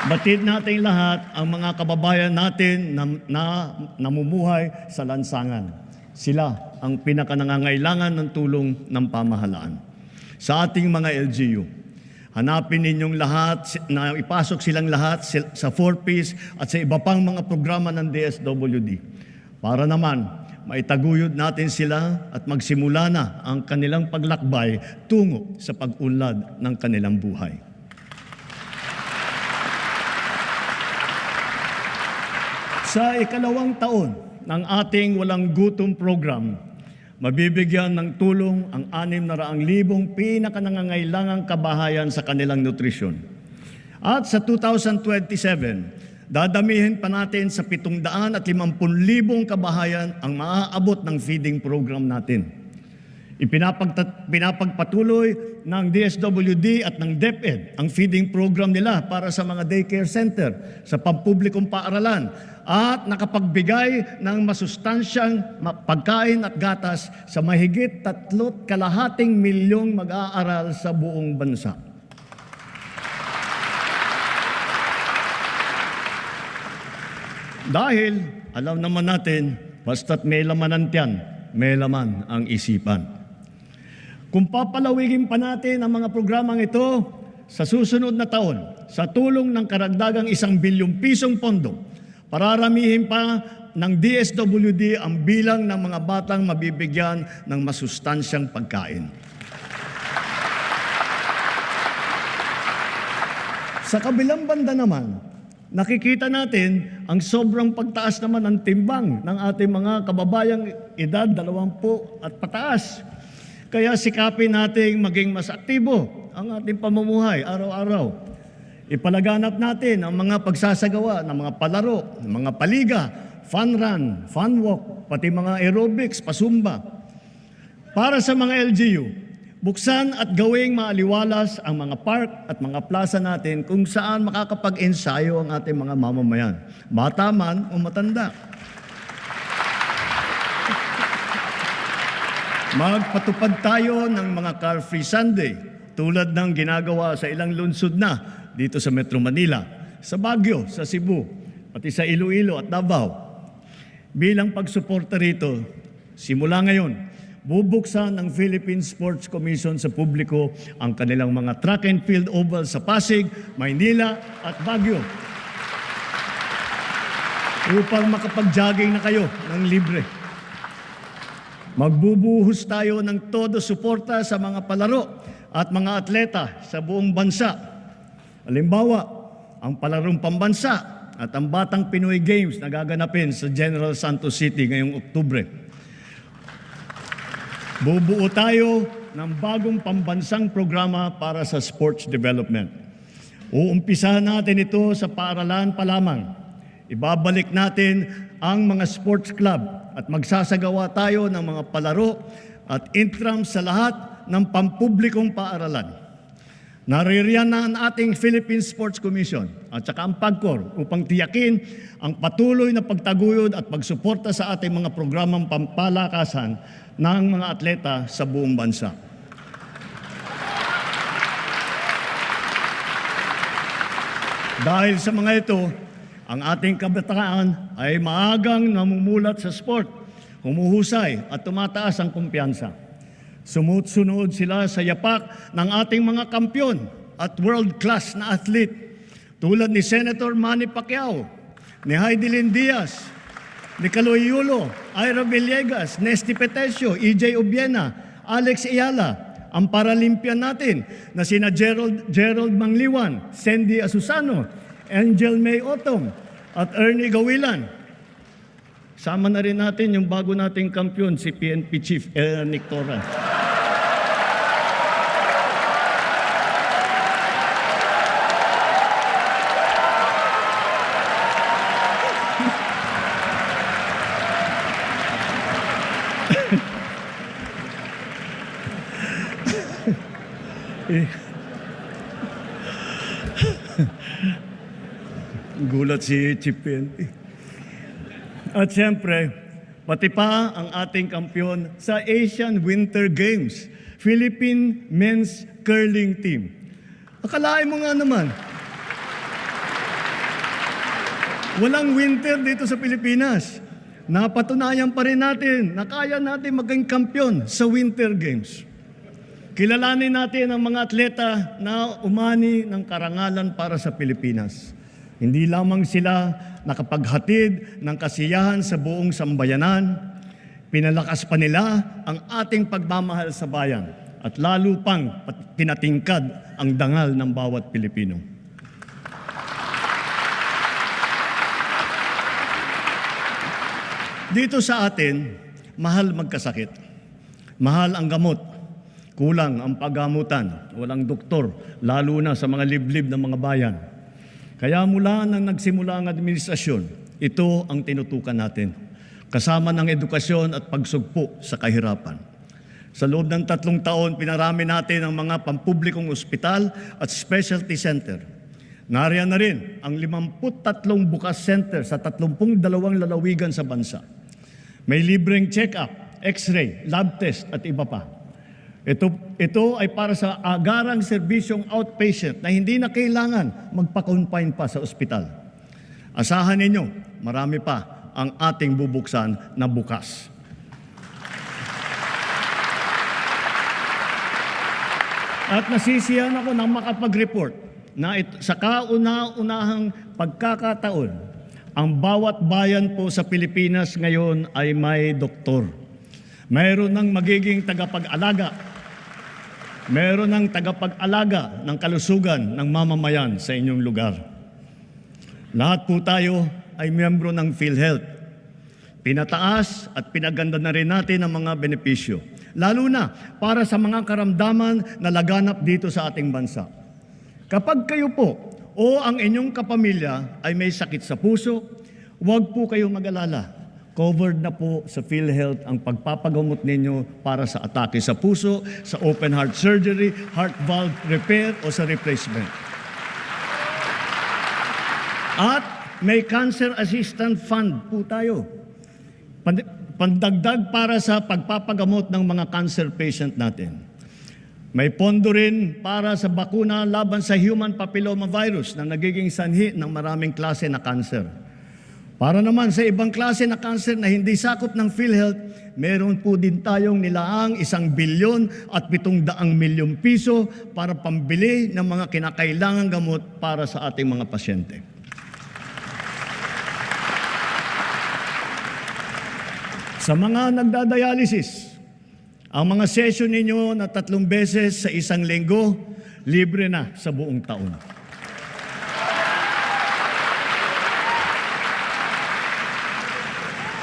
Batid natin lahat ang mga kababayan natin na namumuhay sa lansangan. Sila ang pinakanangangailangan ng tulong ng pamahalaan. Sa ating mga LGU, hanapin ninyong lahat na ipasok silang lahat sa 4Ps at sa iba pang mga programa ng DSWD para naman maitaguyod natin sila at magsimula na ang kanilang paglakbay tungo sa pag-unlad ng kanilang buhay. Sa 2nd taon ng ating Walang Gutom program, mabibigyan ng tulong ang 600,000 pinakanangangailangang kabahayan sa kanilang nutrisyon. At sa 2027, dadamihin pa natin sa 750,000 kabahayan ang maaabot ng feeding program natin. Pinapagpatuloy ng DSWD at ng DepEd ang feeding program nila para sa mga daycare center sa pampublikong paaralan at nakapagbigay ng masustansyang pagkain at gatas sa mahigit 3.2 milyong mag-aaral sa buong bansa. Dahil alam naman natin, basta't may laman ang tiyan, may laman ang isipan. Kung papalawigin pa natin ang mga programang ito sa susunod na taon, sa tulong ng karagdagang 1 bilyong pisong pondo, pararamihin pa ng DSWD ang bilang ng mga batang mabibigyan ng masustansyang pagkain. Sa kabilang banda naman, nakikita natin ang sobrang pagtaas naman ng timbang ng ating mga kababayang edad 20 at pataas. Kaya sikapin nating maging mas aktibo ang ating pamumuhay araw-araw. Ipalaganap natin ang mga pagsasagawa ng mga palaro, ng mga paliga, fun run, fun walk, pati mga aerobics, pasumba. Para sa mga LGU, buksan at gawing maaliwalas ang mga park at mga plaza natin kung saan makakapag-ensayo ang ating mga mamamayan, bata man o matanda. Magpatupad tayo ng mga car-free Sunday tulad ng ginagawa sa ilang lungsod na dito sa Metro Manila, sa Baguio, sa Cebu, pati sa Iloilo at Davao. Bilang pagsuporta rito, simula ngayon, bubuksan ng Philippine Sports Commission sa publiko ang kanilang mga track and field oval sa Pasig, Maynila at Baguio upang makapag-jogging na kayo ng libre. Magbubuhos tayo ng todo suporta sa mga palaro at mga atleta sa buong bansa. Halimbawa, ang palarong pambansa at ang Batang Pinoy Games na gaganapin sa General Santos City ngayong Oktubre. Bubuo tayo ng bagong pambansang programa para sa sports development. Uumpisahan natin ito sa paaralan pa lamang. Ibabalik natin ang mga sports club at magsasagawa tayo ng mga palaro at intrams sa lahat ng pampublikong paaralan. Naririyan na ang ating Philippine Sports Commission at saka ang PAGCOR upang tiyakin ang patuloy na pagtaguyod at pagsuporta sa ating mga programang pampalakasan ng mga atleta sa buong bansa. Dahil sa mga ito, ang ating kabataan ay maagang namumulat sa sport, humuhusay at tumataas ang kumpiyansa. Sumusunod sila sa yapak ng ating mga kampyon at world-class na athlete tulad ni Senator Manny Pacquiao, ni Heidelin Diaz, ni Kaloy Yulo, Ira Villegas, Nesty Petesio, EJ Obiena, Alex Ayala, ang Paralympian natin na sina Gerald Mangliwan, Sandy Asusano, Angel May Otong, at Ernie Gawilan. Sama na rin natin yung bago nating kampyon, si PNP Chief Nick Torran. Gulat si Chief PNP. At siyempre, pati pa ang ating kampyon sa Asian Winter Games, Philippine Men's Curling Team. Akalain mo nga naman, walang winter dito sa Pilipinas. Napatunayan pa rin natin na kaya natin maging kampyon sa Winter Games. Kilalanin natin ang mga atleta na umani ng karangalan para sa Pilipinas. Hindi lamang sila nakapaghatid ng kasiyahan sa buong sambayanan, pinalakas pa nila ang ating pagmamahal sa bayan at lalo pang pinatingkad ang dangal ng bawat Pilipino. Dito sa atin, mahal magkasakit. Mahal ang gamot. Kulang ang paggamutan. Walang doktor, lalo na sa mga liblib ng mga bayan. Kaya mula nang nagsimula ang administrasyon, ito ang tinutukan natin. Kasama ng edukasyon at pagsugpo sa kahirapan. Sa loob ng 3 taon, pinarami natin ang mga pampublikong ospital at specialty center. Nariyan na rin ang 53 bukas center sa 32 lalawigan sa bansa. May libreng check-up, x-ray, lab test at iba pa. Ito ay para sa agarang serbisyong outpatient na hindi na kailangan magpa-confine pa sa ospital. Asahan ninyo, marami pa ang ating bubuksan na bukas. At nasisiyahan ako nang makapag-report na sa kauna-unahang pagkakataon, ang bawat bayan po sa Pilipinas ngayon ay may doktor. Mayroon ng magiging tagapag-alaga. Mayroon ng tagapag-alaga ng kalusugan ng mamamayan sa inyong lugar. Lahat po tayo ay miyembro ng PhilHealth. Pinataas at pinaganda na rin natin ang mga benepisyo, lalo na para sa mga karamdaman na laganap dito sa ating bansa. Kapag kayo po o ang inyong kapamilya ay may sakit sa puso, huwag po kayong mag-alala. Covered na po sa PhilHealth ang pagpapagamot ninyo para sa atake sa puso, sa open heart surgery, heart valve repair o sa replacement. At may cancer assistance fund po tayo. Pandagdag para sa pagpapagamot ng mga cancer patient natin. May pondo rin para sa bakuna laban sa human papilloma virus na nagiging sanhi ng maraming klase na cancer. Para naman sa ibang klase na cancer na hindi sakop ng PhilHealth, meron po din tayong nilaang 1 bilyon at 700 milyong piso para pambili ng mga kinakailangang gamot para sa ating mga pasyente. Sa mga nagdadialysis, ang mga session ninyo na 3 beses sa isang linggo, libre na sa buong taon.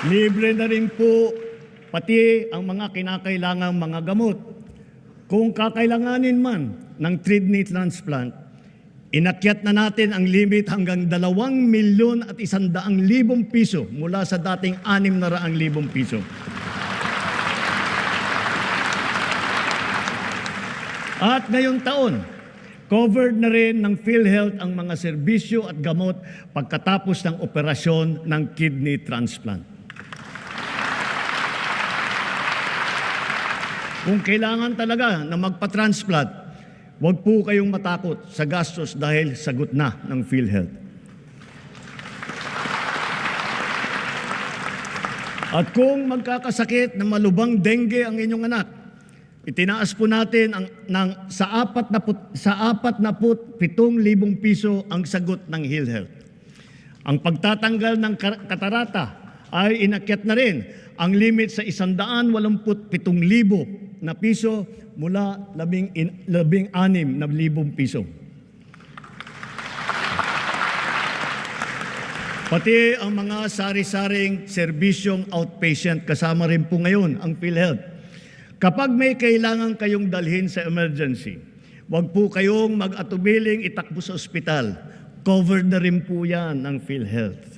Libre na rin po pati ang mga kinakailangang mga gamot. Kung kakailanganin man ng kidney transplant, inakyat na natin ang limit hanggang 2,100,000 piso mula sa dating 600,000 piso. At ngayong taon, covered na rin ng PhilHealth ang mga serbisyo at gamot pagkatapos ng operasyon ng kidney transplant. Kung kailangan talaga na magpa-transplant, huwag po kayong matakot sa gastos dahil sagot na ng PhilHealth. At kung magkakasakit na malubang dengue ang inyong anak, itinaas po natin sa 47,000 piso ang sagot ng PhilHealth. Ang pagtatanggal ng katarata ay inakyat na rin ang limit sa 187,000 na piso mula 16,000 piso. Pati ang mga sari-saring serbisyong outpatient, kasama rin po ngayon ang PhilHealth. Kapag may kailangan kayong dalhin sa emergency, huwag po kayong mag-atubiling itakbo sa ospital. Covered na rin po yan ng PhilHealth.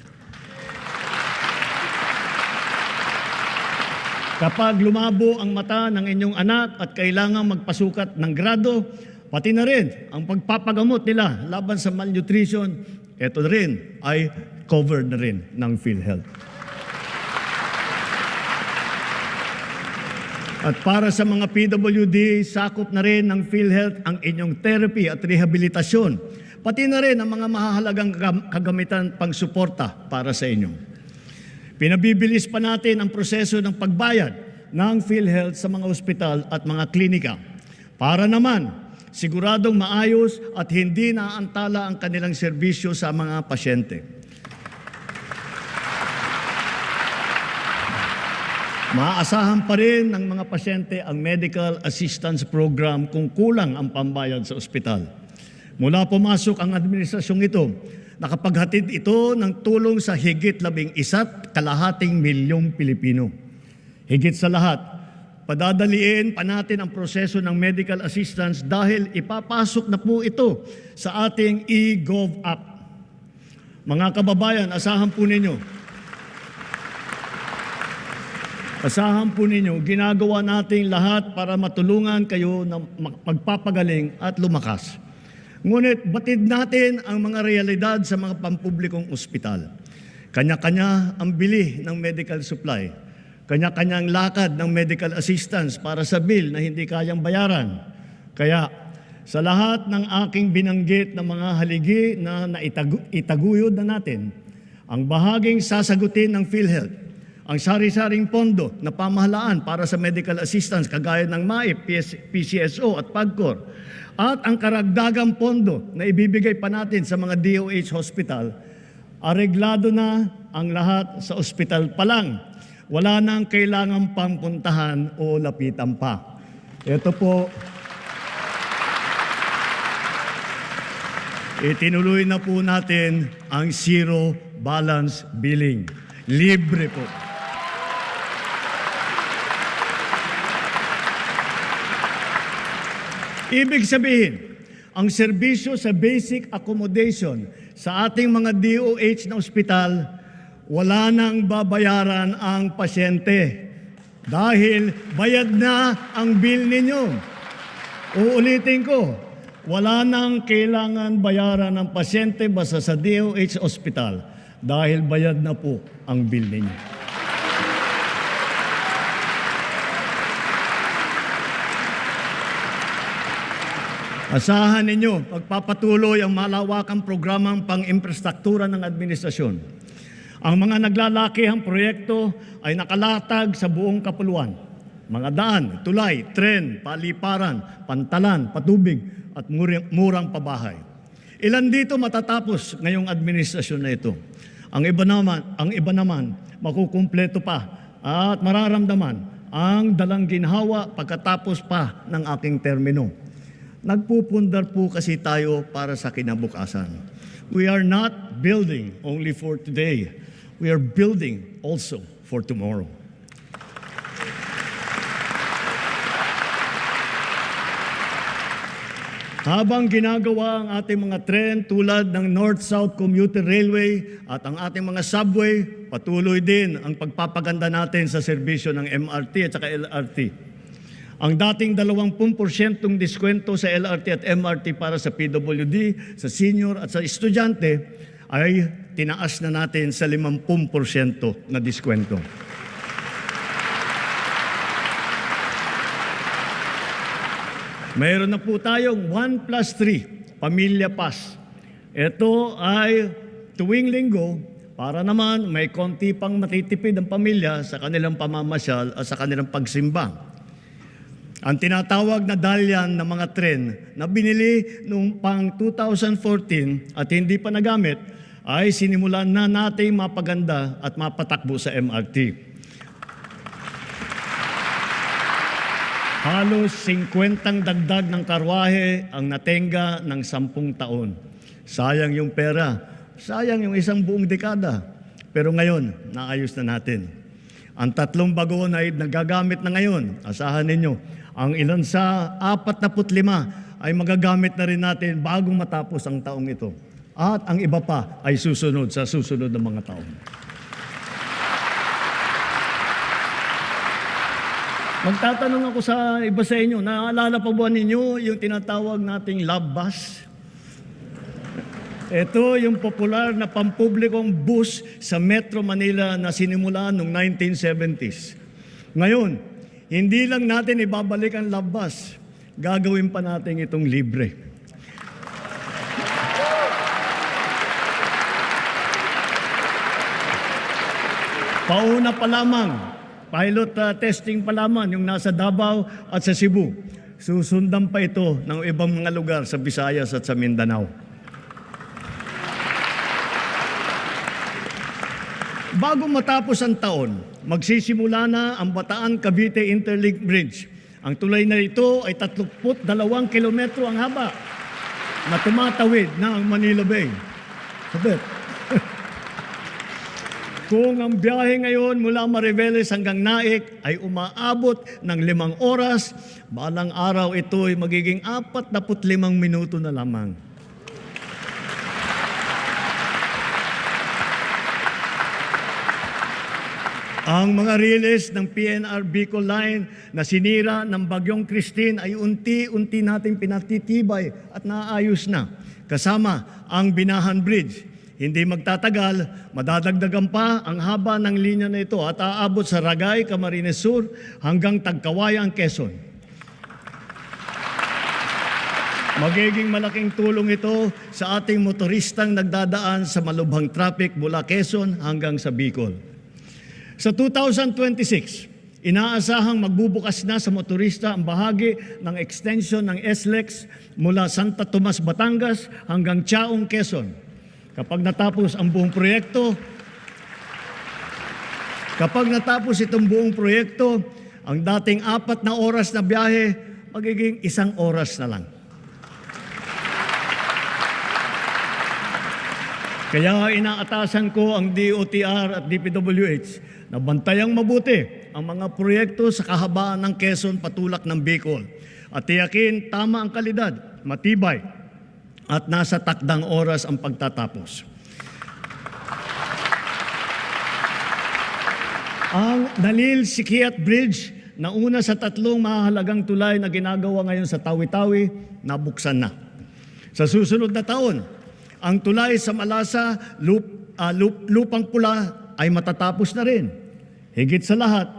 Kapag lumabo ang mata ng inyong anak at kailangan magpasukat ng grado, pati na rin ang pagpapagamot nila laban sa malnutrition, ito rin ay covered na rin ng PhilHealth. At para sa mga PWD, sakop na rin ng PhilHealth ang inyong therapy at rehabilitasyon, pati na rin ang mga mahahalagang kagamitan pang suporta para sa inyo. Pinabibilis pa natin ang proseso ng pagbayad ng PhilHealth sa mga ospital at mga klinika para naman siguradong maayos at hindi naantala ang kanilang serbisyo sa mga pasyente. Maaasahan pa rin ng mga pasyente ang medical assistance program kung kulang ang pambayad sa ospital. Mula pumasok ang administrasyong ito, nakapaghatid ito ng tulong sa higit 11.5 milyong Pilipino. Higit sa lahat, padadaliin pa natin ang proseso ng medical assistance dahil ipapasok na po ito sa ating eGov app. Mga kababayan, asahan po ninyo, ginagawa natin lahat para matulungan kayo na magpapagaling at lumakas. Ngunit batid natin ang mga realidad sa mga pampublikong ospital. Kanya-kanya ang bili ng medical supply. Kanya-kanyang lakad ng medical assistance para sa bill na hindi kayang bayaran. Kaya sa lahat ng aking binanggit na mga haligi na itaguyod na natin, Ang bahaging sasagutin ng PhilHealth, ang sari-saring pondo na pamahalaan para sa medical assistance kagaya ng MAIP, PCSO at PAGCOR, at ang karagdagang pondo na ibibigay pa natin sa mga DOH hospital, areglado na ang lahat sa ospital pa lang. Wala nang kailangan pang puntahan o lapitan pa. Ito po, itinuloy na po natin ang zero balance billing. Libre po. Ibig sabihin, ang serbisyo sa basic accommodation sa ating mga DOH na ospital, wala nang babayaran ang pasyente dahil bayad na ang bill ninyo. Uulitin ko, wala nang kailangan bayaran ng pasyente basta sa DOH ospital dahil bayad na po ang bill ninyo. Asahan ninyo, pagpapatuloy ang malawakang programang pang-infrastruktura ng administrasyon. Ang mga naglalakihang proyekto ay nakalatag sa buong kapuluan. Mga daan, tulay, tren, paliparan, pantalan, patubig at murang pabahay. Ilan dito matatapos ngayong administrasyon na ito. Ang iba naman makukumpleto pa at mararamdaman ang dalang ginhawa pagkatapos pa ng aking termino. Nagpupundar po kasi tayo para sa kinabukasan. We are not building only for today. We are building also for tomorrow. Habang ginagawa ang ating mga tren tulad ng North-South Commuter Railway at ang ating mga subway, patuloy din ang pagpapaganda natin sa serbisyo ng MRT at saka LRT. Ang dating 20% diskwento sa LRT at MRT para sa PWD, sa senior at sa estudyante ay tinaas na natin sa 50% na diskwento. Mayroon na po tayong 1+3 Pamilya Pass. Ito ay tuwing linggo para naman may konti pang matitipid ang pamilya sa kanilang pamamasyal at sa kanilang pagsimba. Ang tinatawag na dalyan ng mga tren na binili noong pang 2014 at hindi pa nagamit ay sinimulan na nating mapaganda at mapatakbo sa MRT. Halos 50 dagdag ng karwahe ang natenga ng 10 taon. Sayang yung pera, sayang yung isang buong dekada. Pero ngayon, naayos na natin. Ang 3 bagon ay nagagamit na ngayon. Asahan ninyo, ang ilan sa 45 ay magagamit na rin natin bago matapos ang taong ito. At ang iba pa ay susunod sa susunod na mga taon. Magtatanong ako sa iba sa inyo, naalala pa ba ninyo yung tinatawag nating love bus? Ito yung popular na pampublikong bus sa Metro Manila na sinimulan noong 1970s. Ngayon, hindi lang natin ibabalik ang love bus, gagawin pa natin itong libre. Pauna pa lamang, pilot testing pa lamang yung nasa Davao at sa Cebu. Susundan pa ito ng ibang mga lugar sa Visayas at sa Mindanao. Bago matapos ang taon, magsisimula na ang Bataan-Cavite Interlink Bridge. Ang tulay na ito ay 32 kilometro ang haba na tumatawid na ang Manila Bay. Sabit. Kung ang biyahe ngayon mula Mariveles hanggang Naik ay umaabot ng 5 oras, balang araw ito ay magiging 45 minuto na lamang. Ang mga riles ng PNR Bicol Line na sinira ng Bagyong Christine ay unti-unti nating pinatitibay at naayos na. Kasama ang Binahan Bridge. Hindi magtatagal, madadagdagan pa ang haba ng linya na ito at aabot sa Ragay, Camarines Sur hanggang Tagkawayan, Quezon. Magiging malaking tulong ito sa ating motoristang nagdadaan sa malubhang traffic mula Quezon hanggang sa Bicol. Sa 2026, inaasahang magbubukas na sa motorista ang bahagi ng extension ng SLEX mula Santa Tomas, Batangas hanggang Chaong, Quezon. Kapag natapos itong buong proyekto, ang dating 4 na oras na biyahe, magiging 1 oras na lang. Kaya inaatasan ko ang DOTR at DPWH na bantayang mabuti ang mga proyekto sa kahabaan ng Quezon patulak ng Bicol at tiyakin tama ang kalidad, matibay at nasa takdang oras ang pagtatapos. Ang Nalil-Sikiat Bridge na una sa 3 mahalagang tulay na ginagawa ngayon sa Tawi-Tawi, nabuksan na. Sa susunod na taon, ang tulay sa Malasa, Lupang Pula ay matatapos na rin. Higit sa lahat,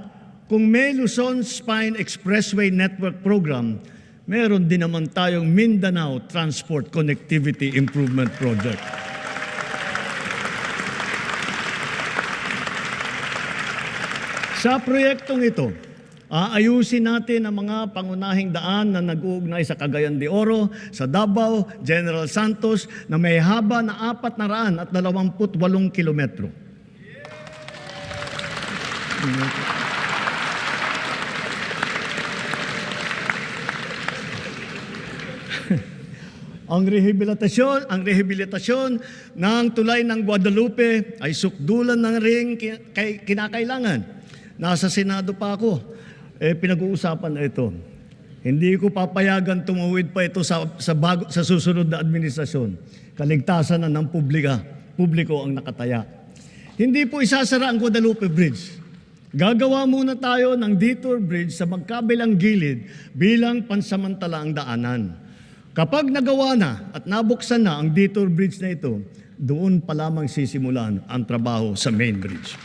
kung may Luzon Spine Expressway Network Program, meron din naman tayong Mindanao Transport Connectivity Improvement Project. Sa proyektong ito, aayusin natin ang mga pangunahing daan na nag-uugnay sa Cagayan de Oro, sa Davao, General Santos na may haba na 428 kilometro. Ang rehabilitasyon ng tulay ng Guadalupe ay sukdulan ng ring kinakailangan. Nasa Senado pa ako. Pinag-uusapan na ito. Hindi ko papayagan tumuwid pa ito sa susunod na administrasyon. Kaligtasan na ng publiko ang nakataya. Hindi po isasara ang Guadalupe Bridge. Gagawa muna tayo ng detour bridge sa magkabilang gilid bilang pansamantalaang daanan. Kapag nagawa na at nabuksan na ang detour bridge na ito, doon pa lamang sisimulan ang trabaho sa main bridge.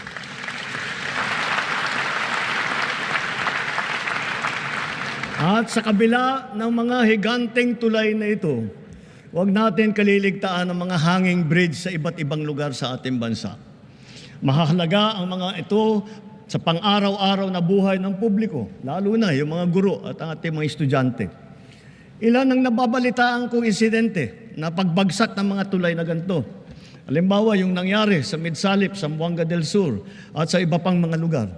At sa kabila ng mga higanteng tulay na ito, huwag natin kaliligtaan ang mga hanging bridge sa iba't ibang lugar sa ating bansa. Mahalaga ang mga ito sa pang-araw-araw na buhay ng publiko, lalo na yung mga guro at ang ating mga estudyante. Ilan ang nababalitaan kong insidente na pagbagsak ng mga tulay na ganito. Halimbawa, yung nangyari sa Midsalip, Zamboanga del Sur at sa iba pang mga lugar.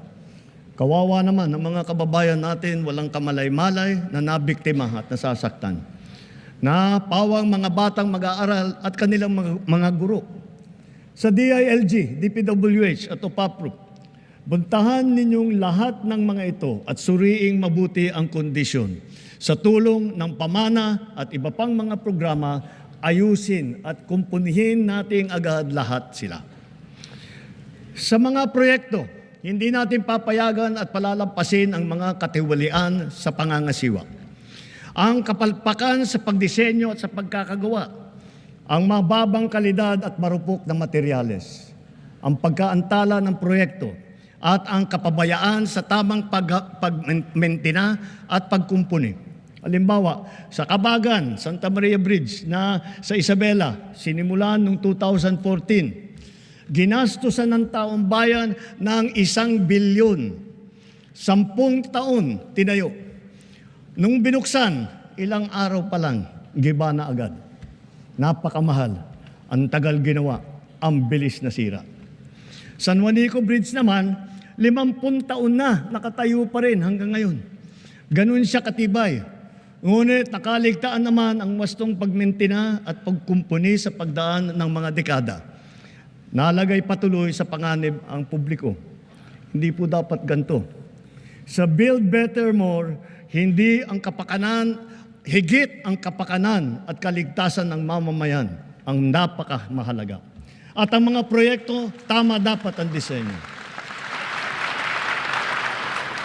Kawawa naman ang mga kababayan natin walang kamalay-malay na nabiktima at nasasaktan. Na pawang mga batang mag-aaral at kanilang mga guro. Sa DILG, DPWH at OPAPRO, buntahan ninyong lahat ng mga ito at suriing mabuti ang kondisyon. Sa tulong ng pamana at iba pang mga programa, ayusin at kumpunihin nating agad lahat sila. Sa mga proyekto, hindi natin papayagan at palalampasin ang mga katiwalian sa pangangasiwa. Ang kapalpakan sa pagdisenyo at sa pagkakagawa, ang mababang kalidad at marupok na materyales, ang pagkaantala ng proyekto, at ang kapabayaan sa tamang pagmentina at pagkumpuni. Halimbawa, sa Kabagan, Santa Maria Bridge na sa Isabela, sinimulan noong 2014, ginastusan ng taong bayan ng 1 bilyon. 10 taon tinayo. Nung binuksan, ilang araw pa lang, giba na agad. Napakamahal. Ang tagal ginawa. Ang bilis na sira. San Juanico Bridge naman, 50 taon na nakatayo pa rin hanggang ngayon. Ganun siya katibay. Ngunit nakaligtaan naman ang wastong pagmentina at pagkumpuni sa pagdaan ng mga dekada. Nalagay patuloy sa panganib ang publiko. Hindi po dapat ganito. Sa Build Better More, hindi ang kapakanan, higit ang kapakanan at kaligtasan ng mamamayan ang napakamahalaga. At ang mga proyekto, tama dapat ang disenyo.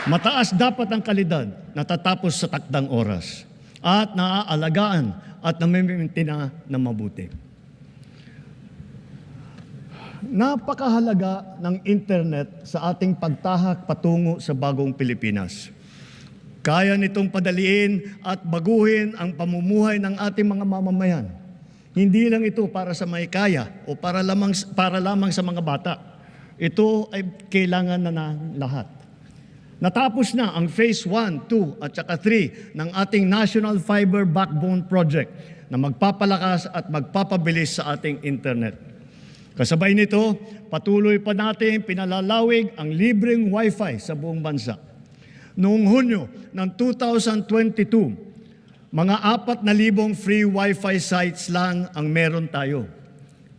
Mataas dapat ang kalidad, natatapos sa takdang oras, at naaalagaan at namimintina na mabuti. Napakahalaga ng internet sa ating pagtahak patungo sa bagong Pilipinas. Kaya nitong padaliin at baguhin ang pamumuhay ng ating mga mamamayan. Hindi lang ito para sa may kaya o para lamang sa mga bata. Ito ay kailangan na ng lahat. Natapos na ang Phase 1, 2 at saka 3 ng ating National Fiber Backbone Project na magpapalakas at magpapabilis sa ating internet. Kasabay nito, patuloy pa natin pinalalawig ang libreng Wi-Fi sa buong bansa. Noong Hunyo ng 2022, mga 4,000 free Wi-Fi sites lang ang meron tayo.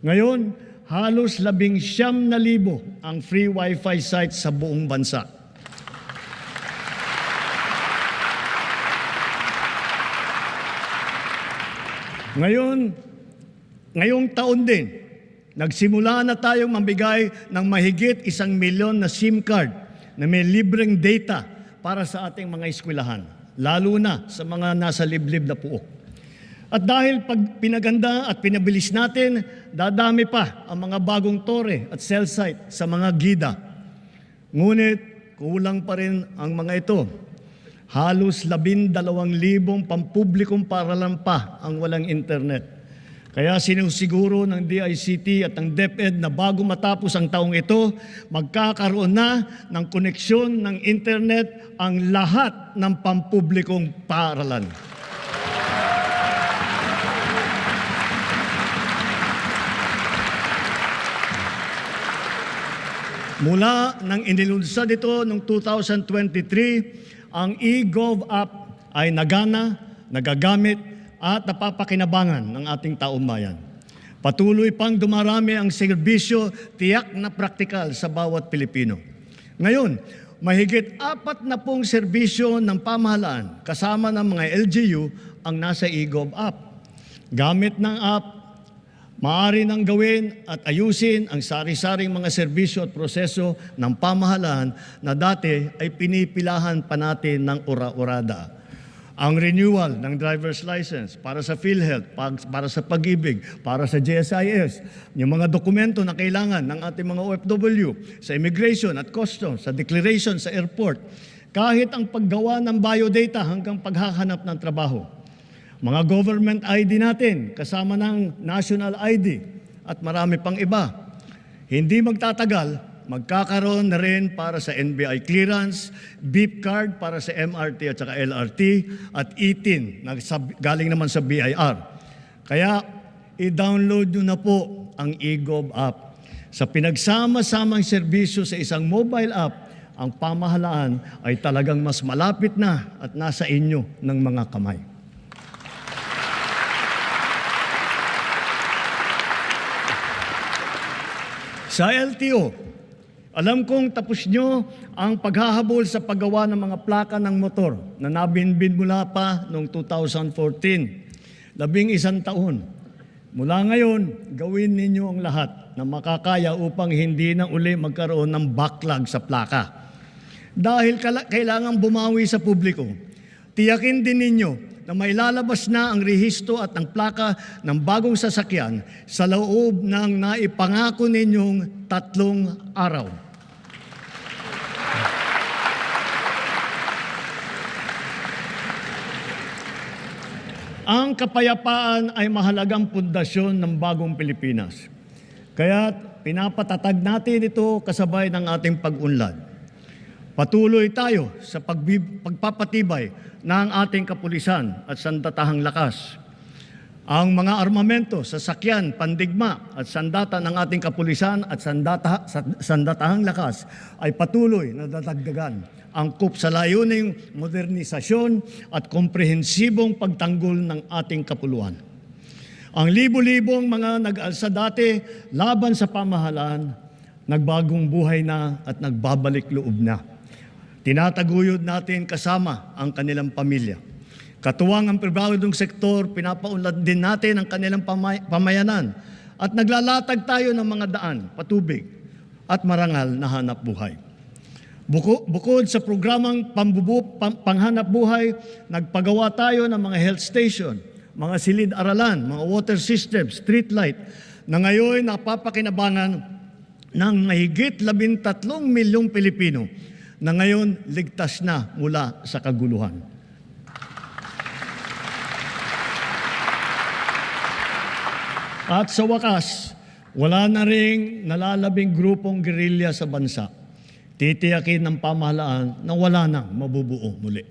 Ngayon, halos 19,000 ang free Wi-Fi sites sa buong bansa. Ngayong taon din, nagsimula na tayong mambigay ng mahigit 1 milyon na SIM card na may libreng data para sa ating mga eskwelahan, lalo na sa mga nasa liblib na puok. At dahil pag pinaganda at pinabilis natin, dadami pa ang mga bagong tore at cell site sa mga gida. Ngunit kulang pa rin ang mga ito. Halos 12,000 pampublikong paaralan pa ang walang internet. Kaya sinusiguro ng DICT at ng DepEd na bago matapos ang taong ito, magkakaroon na ng koneksyon ng internet ang lahat ng pampublikong paaralan. Mula nang inilunsad ito noong 2023, ang eGov app ay nagana, nagagamit at napapakinabangan ng ating taumbayan. Patuloy pang dumarami ang serbisyo tiyak na praktikal sa bawat Pilipino. Ngayon, mahigit 40 serbisyo ng pamahalaan kasama ng mga LGU ang nasa eGov app. Gamit ng app, maaari nang gawin at ayusin ang sari-saring mga serbisyo at proseso ng pamahalaan na dati ay pinipilahan pa natin ng ura-urada. Ang renewal ng driver's license para sa PhilHealth, para sa Pag-ibig, para sa GSIS, yung mga dokumento na kailangan ng ating mga OFW, sa immigration at customs, sa declaration sa airport, kahit ang paggawa ng biodata hanggang paghahanap ng trabaho. Mga government ID natin, kasama ng national ID at marami pang iba. Hindi magtatagal, magkakaroon na rin para sa NBI clearance, beep card para sa MRT at saka LRT, at e-TIN na galing naman sa BIR. Kaya i-download nyo na po ang eGov app. Sa pinagsama-samang serbisyo sa isang mobile app, ang pamahalaan ay talagang mas malapit na at nasa inyo ng mga kamay. Sa LTO, alam kong tapos nyo ang paghahabol sa paggawa ng mga plaka ng motor na nabinbin mula pa noong 2014. 11 taon. Mula ngayon, gawin ninyo ang lahat na makakaya upang hindi na uli magkaroon ng backlog sa plaka. Dahil kailangan bumawi sa publiko, tiyakin din ninyo na may lalabas na ang rehistro at ang plaka ng bagong sasakyan sa loob ng naipangako ninyong 3 araw. Ang kapayapaan ay mahalagang pundasyon ng bagong Pilipinas. Kaya pinapatatag natin ito kasabay ng ating pag-unlad. Patuloy tayo sa pagpapatibay ng ating kapulisan at sandatahang lakas. Ang mga armamento, sasakyan, pandigma at sandata ng ating kapulisan at sandatahang lakas ay patuloy na dadagdagan, angkop sa layuning modernisasyon at komprehensibong pagtanggol ng ating kapuluan. Ang libo-libong mga nag-alsa dati laban sa pamahalaan, nagbagong buhay na at nagbabalik loob na. Tinataguyod natin kasama ang kanilang pamilya. Katuwang ang pribadong sektor, pinapaunlad din natin ang kanilang pamayanan at naglalatag tayo ng mga daan, patubig at marangal na hanap buhay. Bukod sa programang panghanap buhay, nagpagawa tayo ng mga health station, mga silid-aralan, mga water system, street light, na ngayon napapakinabangan ng mahigit 13 milyong Pilipino na ngayon ligtas na mula sa kaguluhan. At sa wakas, wala na ring nalalabing grupong gerilya sa bansa. Titiyakin ng pamahalaan na wala nang mabubuo muli.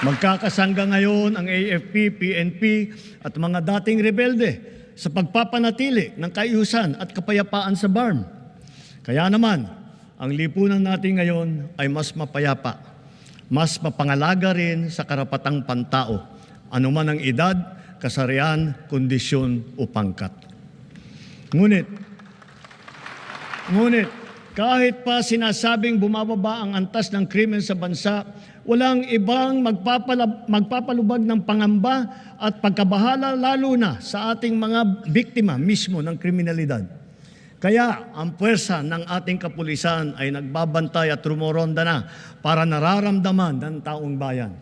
Magkakasangga ngayon ang AFP, PNP at mga dating rebelde sa pagpapanatili ng kaayusan at kapayapaan sa BARM. Kaya naman, ang lipunan natin ngayon ay mas mapayapa, mas mapangalaga rin sa karapatang pantao, anuman ang edad, kasarian, kondisyon o pangkat. Ngunit, kahit pa sinasabing bumababa ang antas ng krimen sa bansa, walang ibang magpapalubag ng pangamba at pagkabahala lalo na sa ating mga biktima mismo ng kriminalidad. Kaya ang puwersa ng ating kapulisan ay nagbabantay at rumoronda na para nararamdaman ng taong bayan.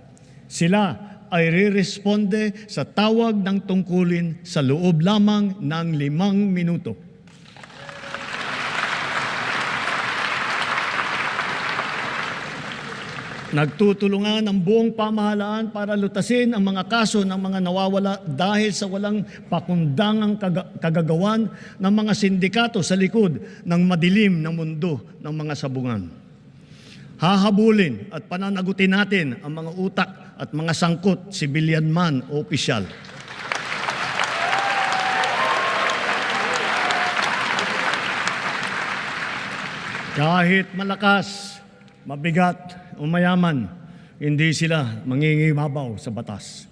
Sila ay riresponde sa tawag ng tungkulin sa loob lamang ng 5 minuto. Nagtutulungan ang buong pamahalaan para lutasin ang mga kaso ng mga nawawala dahil sa walang pakundangang kagagawan ng mga sindikato sa likod ng madilim na mundo ng mga sabungan. Hahabulin at pananagutin natin ang mga utak at mga sangkot, sibilyan man o opisyal. Kahit malakas, mabigat o mayaman, hindi sila mangingibabaw sa batas.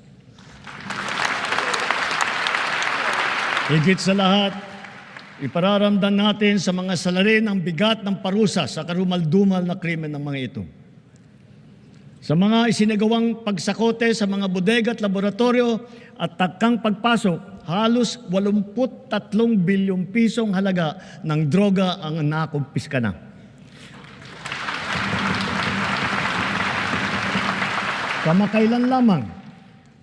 Higit sa lahat, ipararamdam natin sa mga salarin ang bigat ng parusa sa karumal-dumal na krimen ng mga ito. Sa mga isinagawang pagsakote sa mga bodega at laboratorio at takang pagpasok, halos 83 bilyong pisong halaga ng droga ang nakumpiska na. Kamakailan lamang,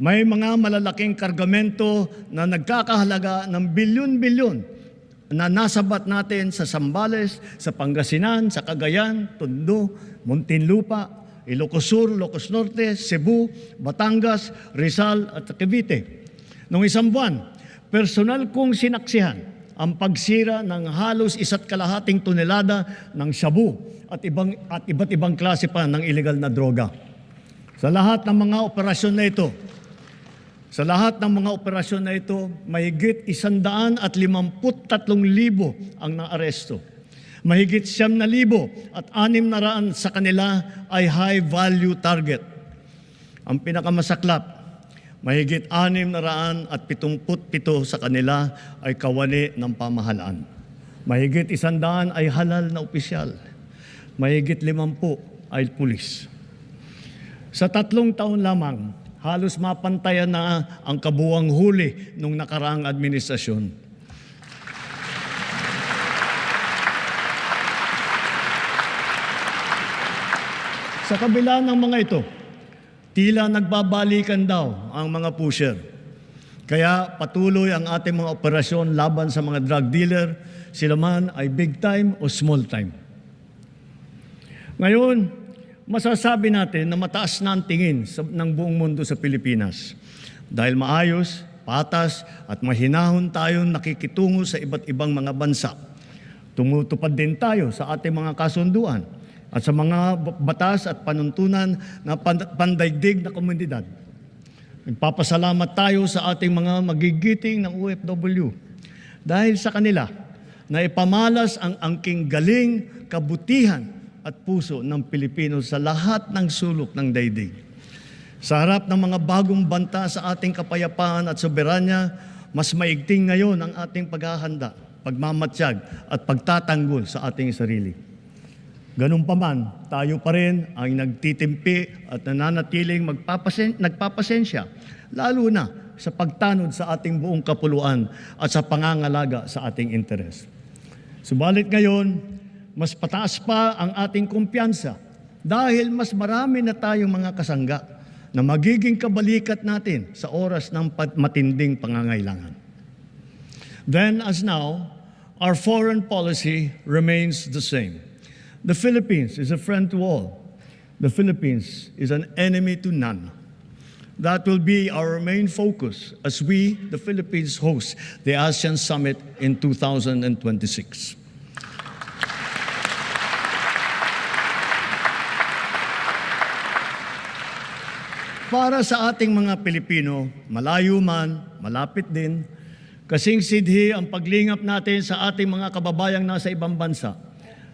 may mga malalaking kargamento na nagkakahalaga ng bilyon-bilyon na nasabat natin sa Zambales, sa Pangasinan, sa Cagayan, Tondo, Muntinlupa, Ilocos Sur, Ilocos Norte, Cebu, Batangas, Rizal at Cavite. Noong isang buwan, personal kong sinaksihan ang pagsira ng halos 1.5 tonelada ng shabu at iba't ibang klase pa ng illegal na droga. Sa lahat ng mga operasyon na ito, mahigit 153,000 ang naaresto. Mahigit 9,000 at 600 sa kanila ay high-value target. Ang pinakamasaklap, mahigit 677 sa kanila ay kawani ng pamahalaan. Mahigit 100 ay halal na opisyal. Mahigit 50 ay pulis. Sa 3 taon lamang, halos mapantayan na ang kabuuang huli nung nakaraang administrasyon. Sa kabila ng mga ito, tila nagbabalikan daw ang mga pusher. Kaya patuloy ang ating mga operasyon laban sa mga drug dealer, sila man ay big time o small time. Ngayon, masasabi natin na mataas na ang tingin ng buong mundo sa Pilipinas dahil maayos, patas at mahinahon tayong nakikitungo sa iba't ibang mga bansa. Tumutupad din tayo sa ating mga kasunduan at sa mga batas at panuntunan na pandaigdig na komunidad. Nagpapasalamat tayo sa ating mga magigiting ng OFW dahil sa kanila na ipamalas ang angking galing, kabutihan at puso ng Pilipino sa lahat ng sulok ng daigdig. Sa harap ng mga bagong banta sa ating kapayapaan at soberanya, mas maigting ngayon ang ating paghahanda, pagmamatsyag at pagtatanggol sa ating sarili. Ganun pa man, tayo pa rin ang nagtitimpi at nananatiling nagpapasensya, lalo na sa pagtanod sa ating buong kapuluan at sa pangangalaga sa ating interes. Subalit ngayon, mas pataas pa ang ating kumpiyansa dahil mas marami na tayong mga kasangga na magiging kabalikat natin sa oras ng matinding pangangailangan. Then as now, our foreign policy remains the same. The Philippines is a friend to all. The Philippines is an enemy to none. That will be our main focus as we, the Philippines, host the ASEAN Summit in 2026. Para sa ating mga Pilipino, malayo man, malapit din, kasing sidhi ang paglingap natin sa ating mga kababayang nasa ibang bansa,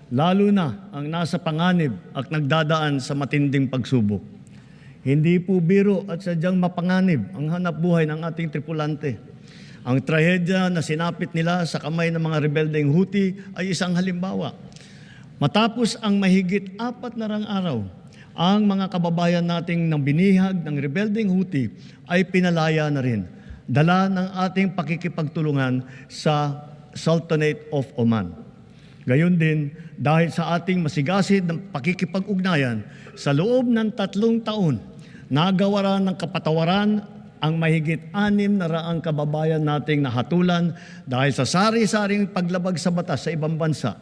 lalo na ang nasa panganib at nagdadaan sa matinding pagsubok. Hindi po biro at sadyang mapanganib ang hanap buhay ng ating tripulante. Ang trahedya na sinapit nila sa kamay ng mga rebeldeng Houthi ay isang halimbawa. Matapos ang mahigit 4 na araw, ang mga kababayan nating nang binihag ng rebeldeng Houthi ay pinalaya na rin, dala ng ating pakikipagtulungan sa Sultanate of Oman. Gayon din, dahil sa ating masigasig ng pakikipag-ugnayan, sa loob ng 3 taon, nagawaran ng kapatawaran ang mahigit 600 kababayan nating nahatulan dahil sa sari-saring paglabag sa batas sa ibang bansa,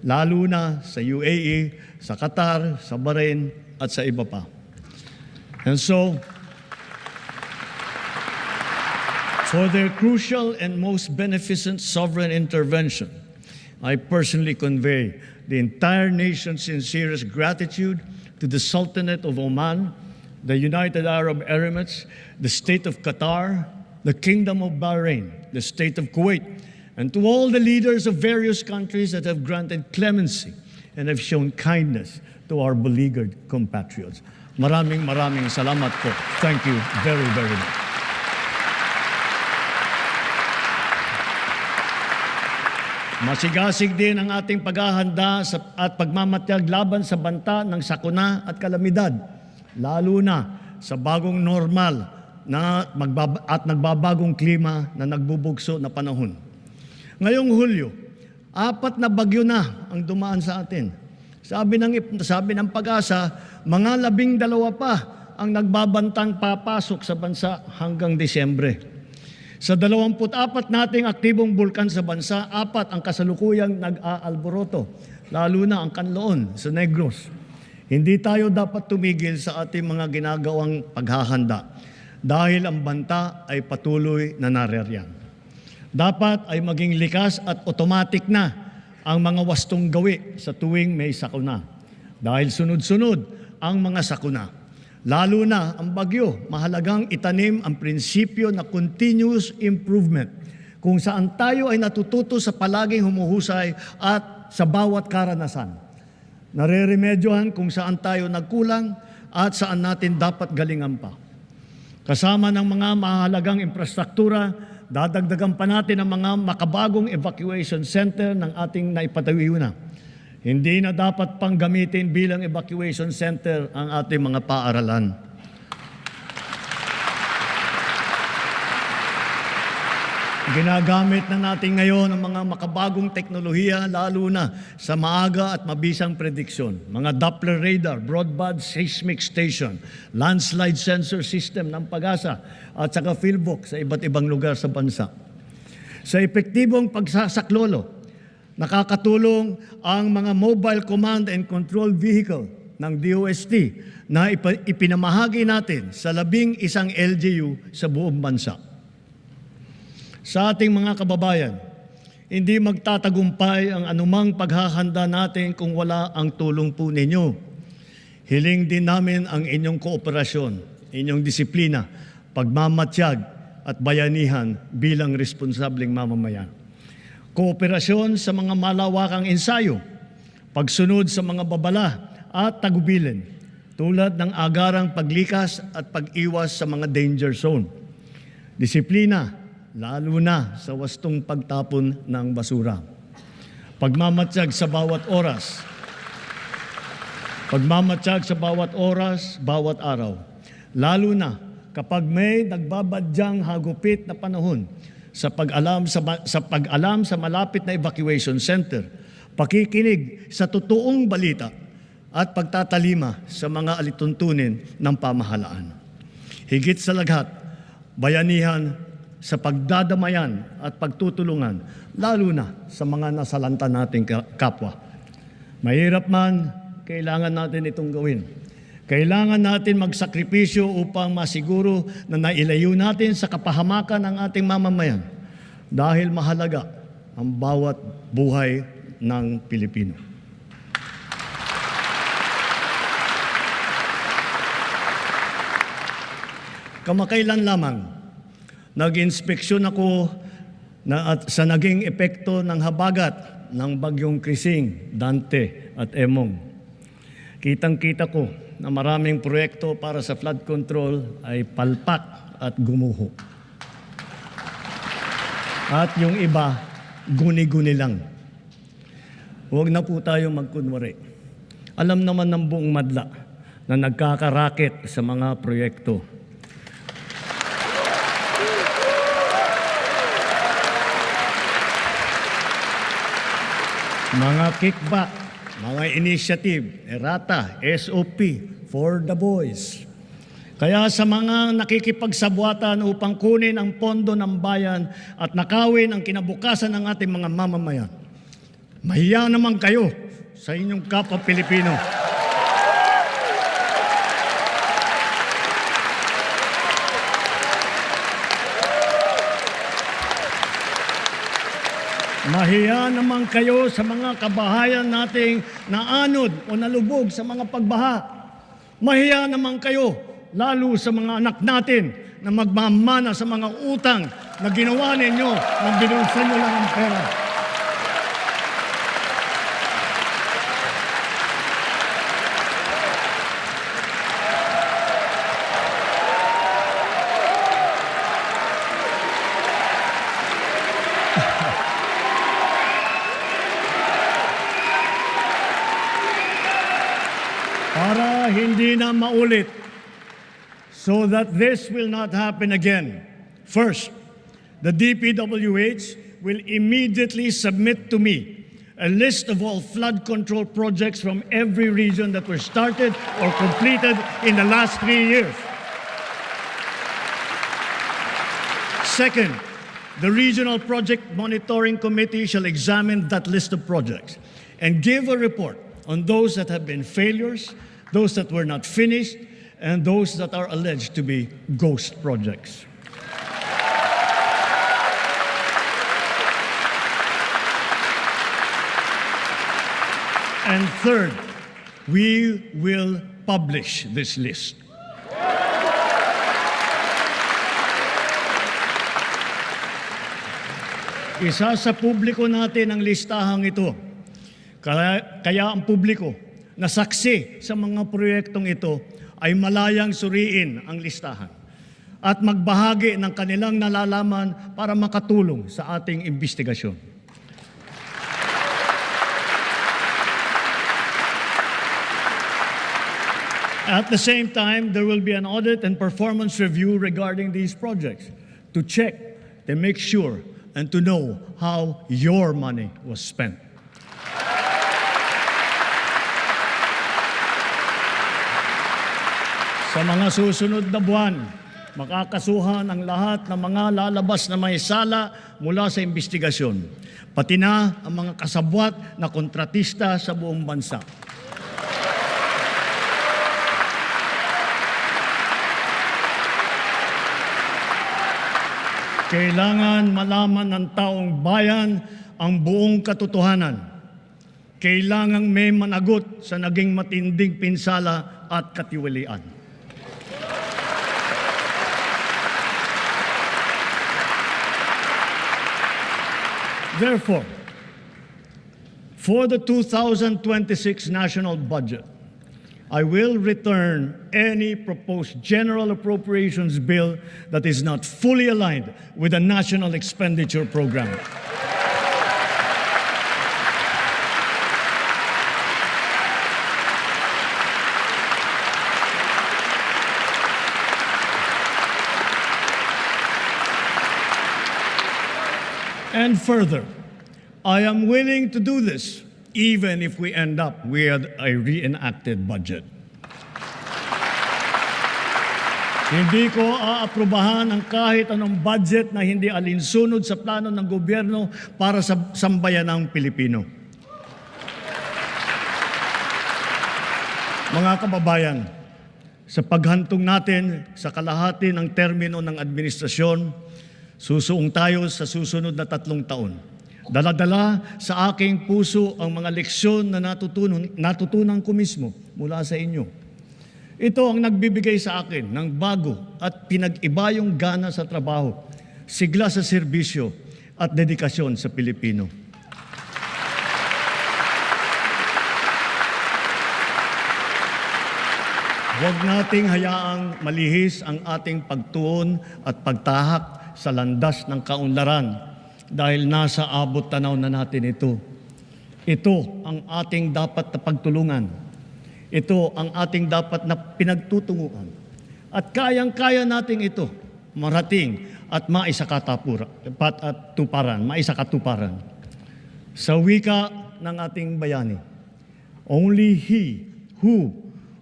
lalo na sa UAE, sa Qatar, sa Bahrain, at sa iba pa. And so, for their crucial and most beneficent sovereign intervention, I personally convey the entire nation's sincerest gratitude to the Sultanate of Oman, the United Arab Emirates, the State of Qatar, the Kingdom of Bahrain, the State of Kuwait, and to all the leaders of various countries that have granted clemency and have shown kindness to our beleaguered compatriots. Maraming salamat po. Thank you very, very much. Masigasig din ang ating paghahanda at pagmamatyag laban sa banta ng sakuna at kalamidad, lalo na sa bagong normal at nagbabagong klima na nagbubugso na panahon. Ngayong Hulyo, 4 na bagyo na ang dumaan sa atin. Sabi ng Pag-asa, mga 12 pa ang nagbabantang papasok sa bansa hanggang Disyembre. Sa 24 nating aktibong bulkan sa bansa, 4 ang kasalukuyang nag-aalboroto, lalo na ang Kanloon sa Negros. Hindi tayo dapat tumigil sa ating mga ginagawang paghahanda dahil ang banta ay patuloy na naririyan. Dapat ay maging likas at automatic na ang mga wastong gawi sa tuwing may sakuna. Dahil sunod-sunod ang mga sakuna. Lalo na ang bagyo, mahalagang itanim ang prinsipyo na continuous improvement kung saan tayo ay natututo sa palaging humuhusay at sa bawat karanasan. Nareremedyohan kung saan tayo nagkulang at saan natin dapat galingan pa. Kasama ng mga mahalagang infrastruktura, dadagdagan pa natin ang mga makabagong evacuation center ng ating naipatayo na. Hindi na dapat pang gamitin bilang evacuation center ang ating mga paaralan. Ginagamit na natin ngayon ang mga makabagong teknolohiya lalo na sa maaga at mabisang prediksyon. Mga Doppler radar, broadband seismic station, landslide sensor system ng Pag-asa at saka fieldbox sa iba't ibang lugar sa bansa. Sa epektibong pagsasaklolo, nakakatulong ang mga mobile command and control vehicle ng DOST na ipinamahagi natin sa 11 LGU sa buong bansa. Sa ating mga kababayan, hindi magtatagumpay ang anumang paghahanda natin kung wala ang tulong po ninyo. Hiling din namin ang inyong kooperasyon, inyong disiplina, pagmamatyag at bayanihan bilang responsableng mamamayan. Kooperasyon sa mga malawakang ensayo, pagsunod sa mga babala at tagubilin, tulad ng agarang paglikas at pag-iwas sa mga danger zone. Disiplina, lalo na sa wastong pagtapon ng basura. Pagmamatyag sa bawat oras. Pagmamatyag sa bawat oras, bawat araw. Lalo na kapag may nagbabadyang hagupit na panahon sa pag-alam sa malapit na evacuation center, pakikinig sa totoong balita at pagtatalima sa mga alituntunin ng pamahalaan. Higit sa lahat, bayanihan sa pagdadamayan at pagtutulungan, lalo na sa mga nasalanta nating kapwa. Mahirap man, kailangan natin itong gawin. Kailangan natin magsakripisyo upang masiguro na nailayo natin sa kapahamakan ng ating mamamayan dahil mahalaga ang bawat buhay ng Pilipino. Kamakailan lamang, nag-inspeksyon ako sa naging epekto ng habagat ng bagyong Krising, Dante at Emong. Kitang-kita ko na maraming proyekto para sa flood control ay palpak at gumuho. At yung iba, guni-guni lang. Huwag na po tayo magkunwari. Alam naman ng buong madla na nagkakaraket sa mga proyekto. Mga kickback, mga initiative, errata, SOP, for the boys. Kaya sa mga nakikipagsabwatan upang kunin ang pondo ng bayan at nakawin ang kinabukasan ng ating mga mamamayan, mahiya naman kayo sa inyong kapwa Pilipino. Mahiya naman kayo sa mga kabahayan nating naanod o nalubog sa mga pagbaha. Mahiya naman kayo, lalo sa mga anak natin na magmamana sa mga utang na ginawa ninyo nang binulsan nyo lang ang pera. Para hindi na maulit, so that this will not happen again. First, the DPWH will immediately submit to me a list of all flood control projects from every region that were started or completed in the last 3 years. Second, the Regional Project Monitoring Committee shall examine that list of projects and give a report on those that have been failures, those that were not finished, and those that are alleged to be ghost projects. And third, we will publish this list. Isa sa publiko natin ang listahang ito. Kaya ang publiko na saksi sa mga proyektong ito ay malayang suriin ang listahan at magbahagi ng kanilang nalalaman para makatulong sa ating investigasyon. At the same time, there will be an audit and performance review regarding these projects to check, to make sure, and to know how your money was spent. Sa mga susunod na buwan, makakasuhan ang lahat ng mga lalabas na may sala mula sa investigasyon, pati na ang mga kasabwat na kontratista sa buong bansa. Kailangan malaman ng taong bayan ang buong katotohanan. Kailangang may managot sa naging matinding pinsala at katiwalian. Therefore, for the 2026 national budget, I will return any proposed general appropriations bill that is not fully aligned with the national expenditure program. And further, I am willing to do this even if we end up with a reenacted budget. Hindi ko aaprubahan ang kahit anong budget na hindi alinsunod sa plano ng gobyerno para sa sambayanang Pilipino. Mga kababayan, sa paghantong natin sa kalahati ng termino ng administrasyon, susuong tayo sa susunod na 3 taon. Dala-dala sa aking puso ang mga leksyon na natutunan ko mismo mula sa inyo. Ito ang nagbibigay sa akin ng bago at pinag-iba yung gana sa trabaho, sigla sa serbisyo at dedikasyon sa Pilipino. Huwag nating hayaang malihis ang ating pagtuon at pagtahak sa landas ng kaunlaran dahil nasa abot tanaw na natin ito. Ito ang ating dapat na pagtulungan. Ito ang ating dapat na pinagtutunguhan. At kayang-kaya natin ito marating at maisakatuparan. Sa wika ng ating bayani, only he who,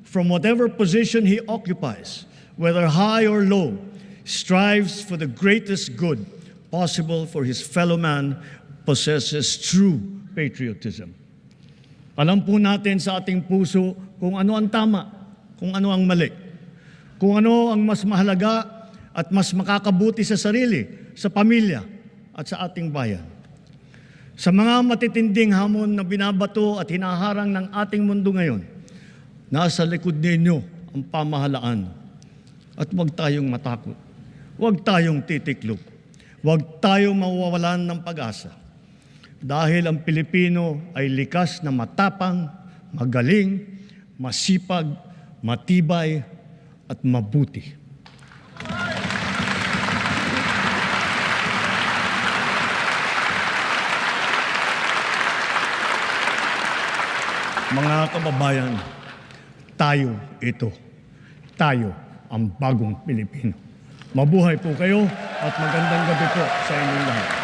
from whatever position he occupies, whether high or low, strives for the greatest good possible for his fellow man, possesses true patriotism. Alam po natin sa ating puso kung ano ang tama, kung ano ang mali, kung ano ang mas mahalaga at mas makakabuti sa sarili, sa pamilya at sa ating bayan. Sa mga matitinding hamon na binabato at hinaharang ng ating mundo ngayon, nasa likod ninyo ang pamahalaan. At huwag tayong matakot. Huwag tayong titiklop. Huwag tayong mawawalan ng pag-asa. Dahil ang Pilipino ay likas na matapang, magaling, masipag, matibay, at mabuti. Mga kababayan, tayo ito. Tayo ang bagong Pilipino. Mabuhay po kayo at magandang gabi po sa inyong lahat.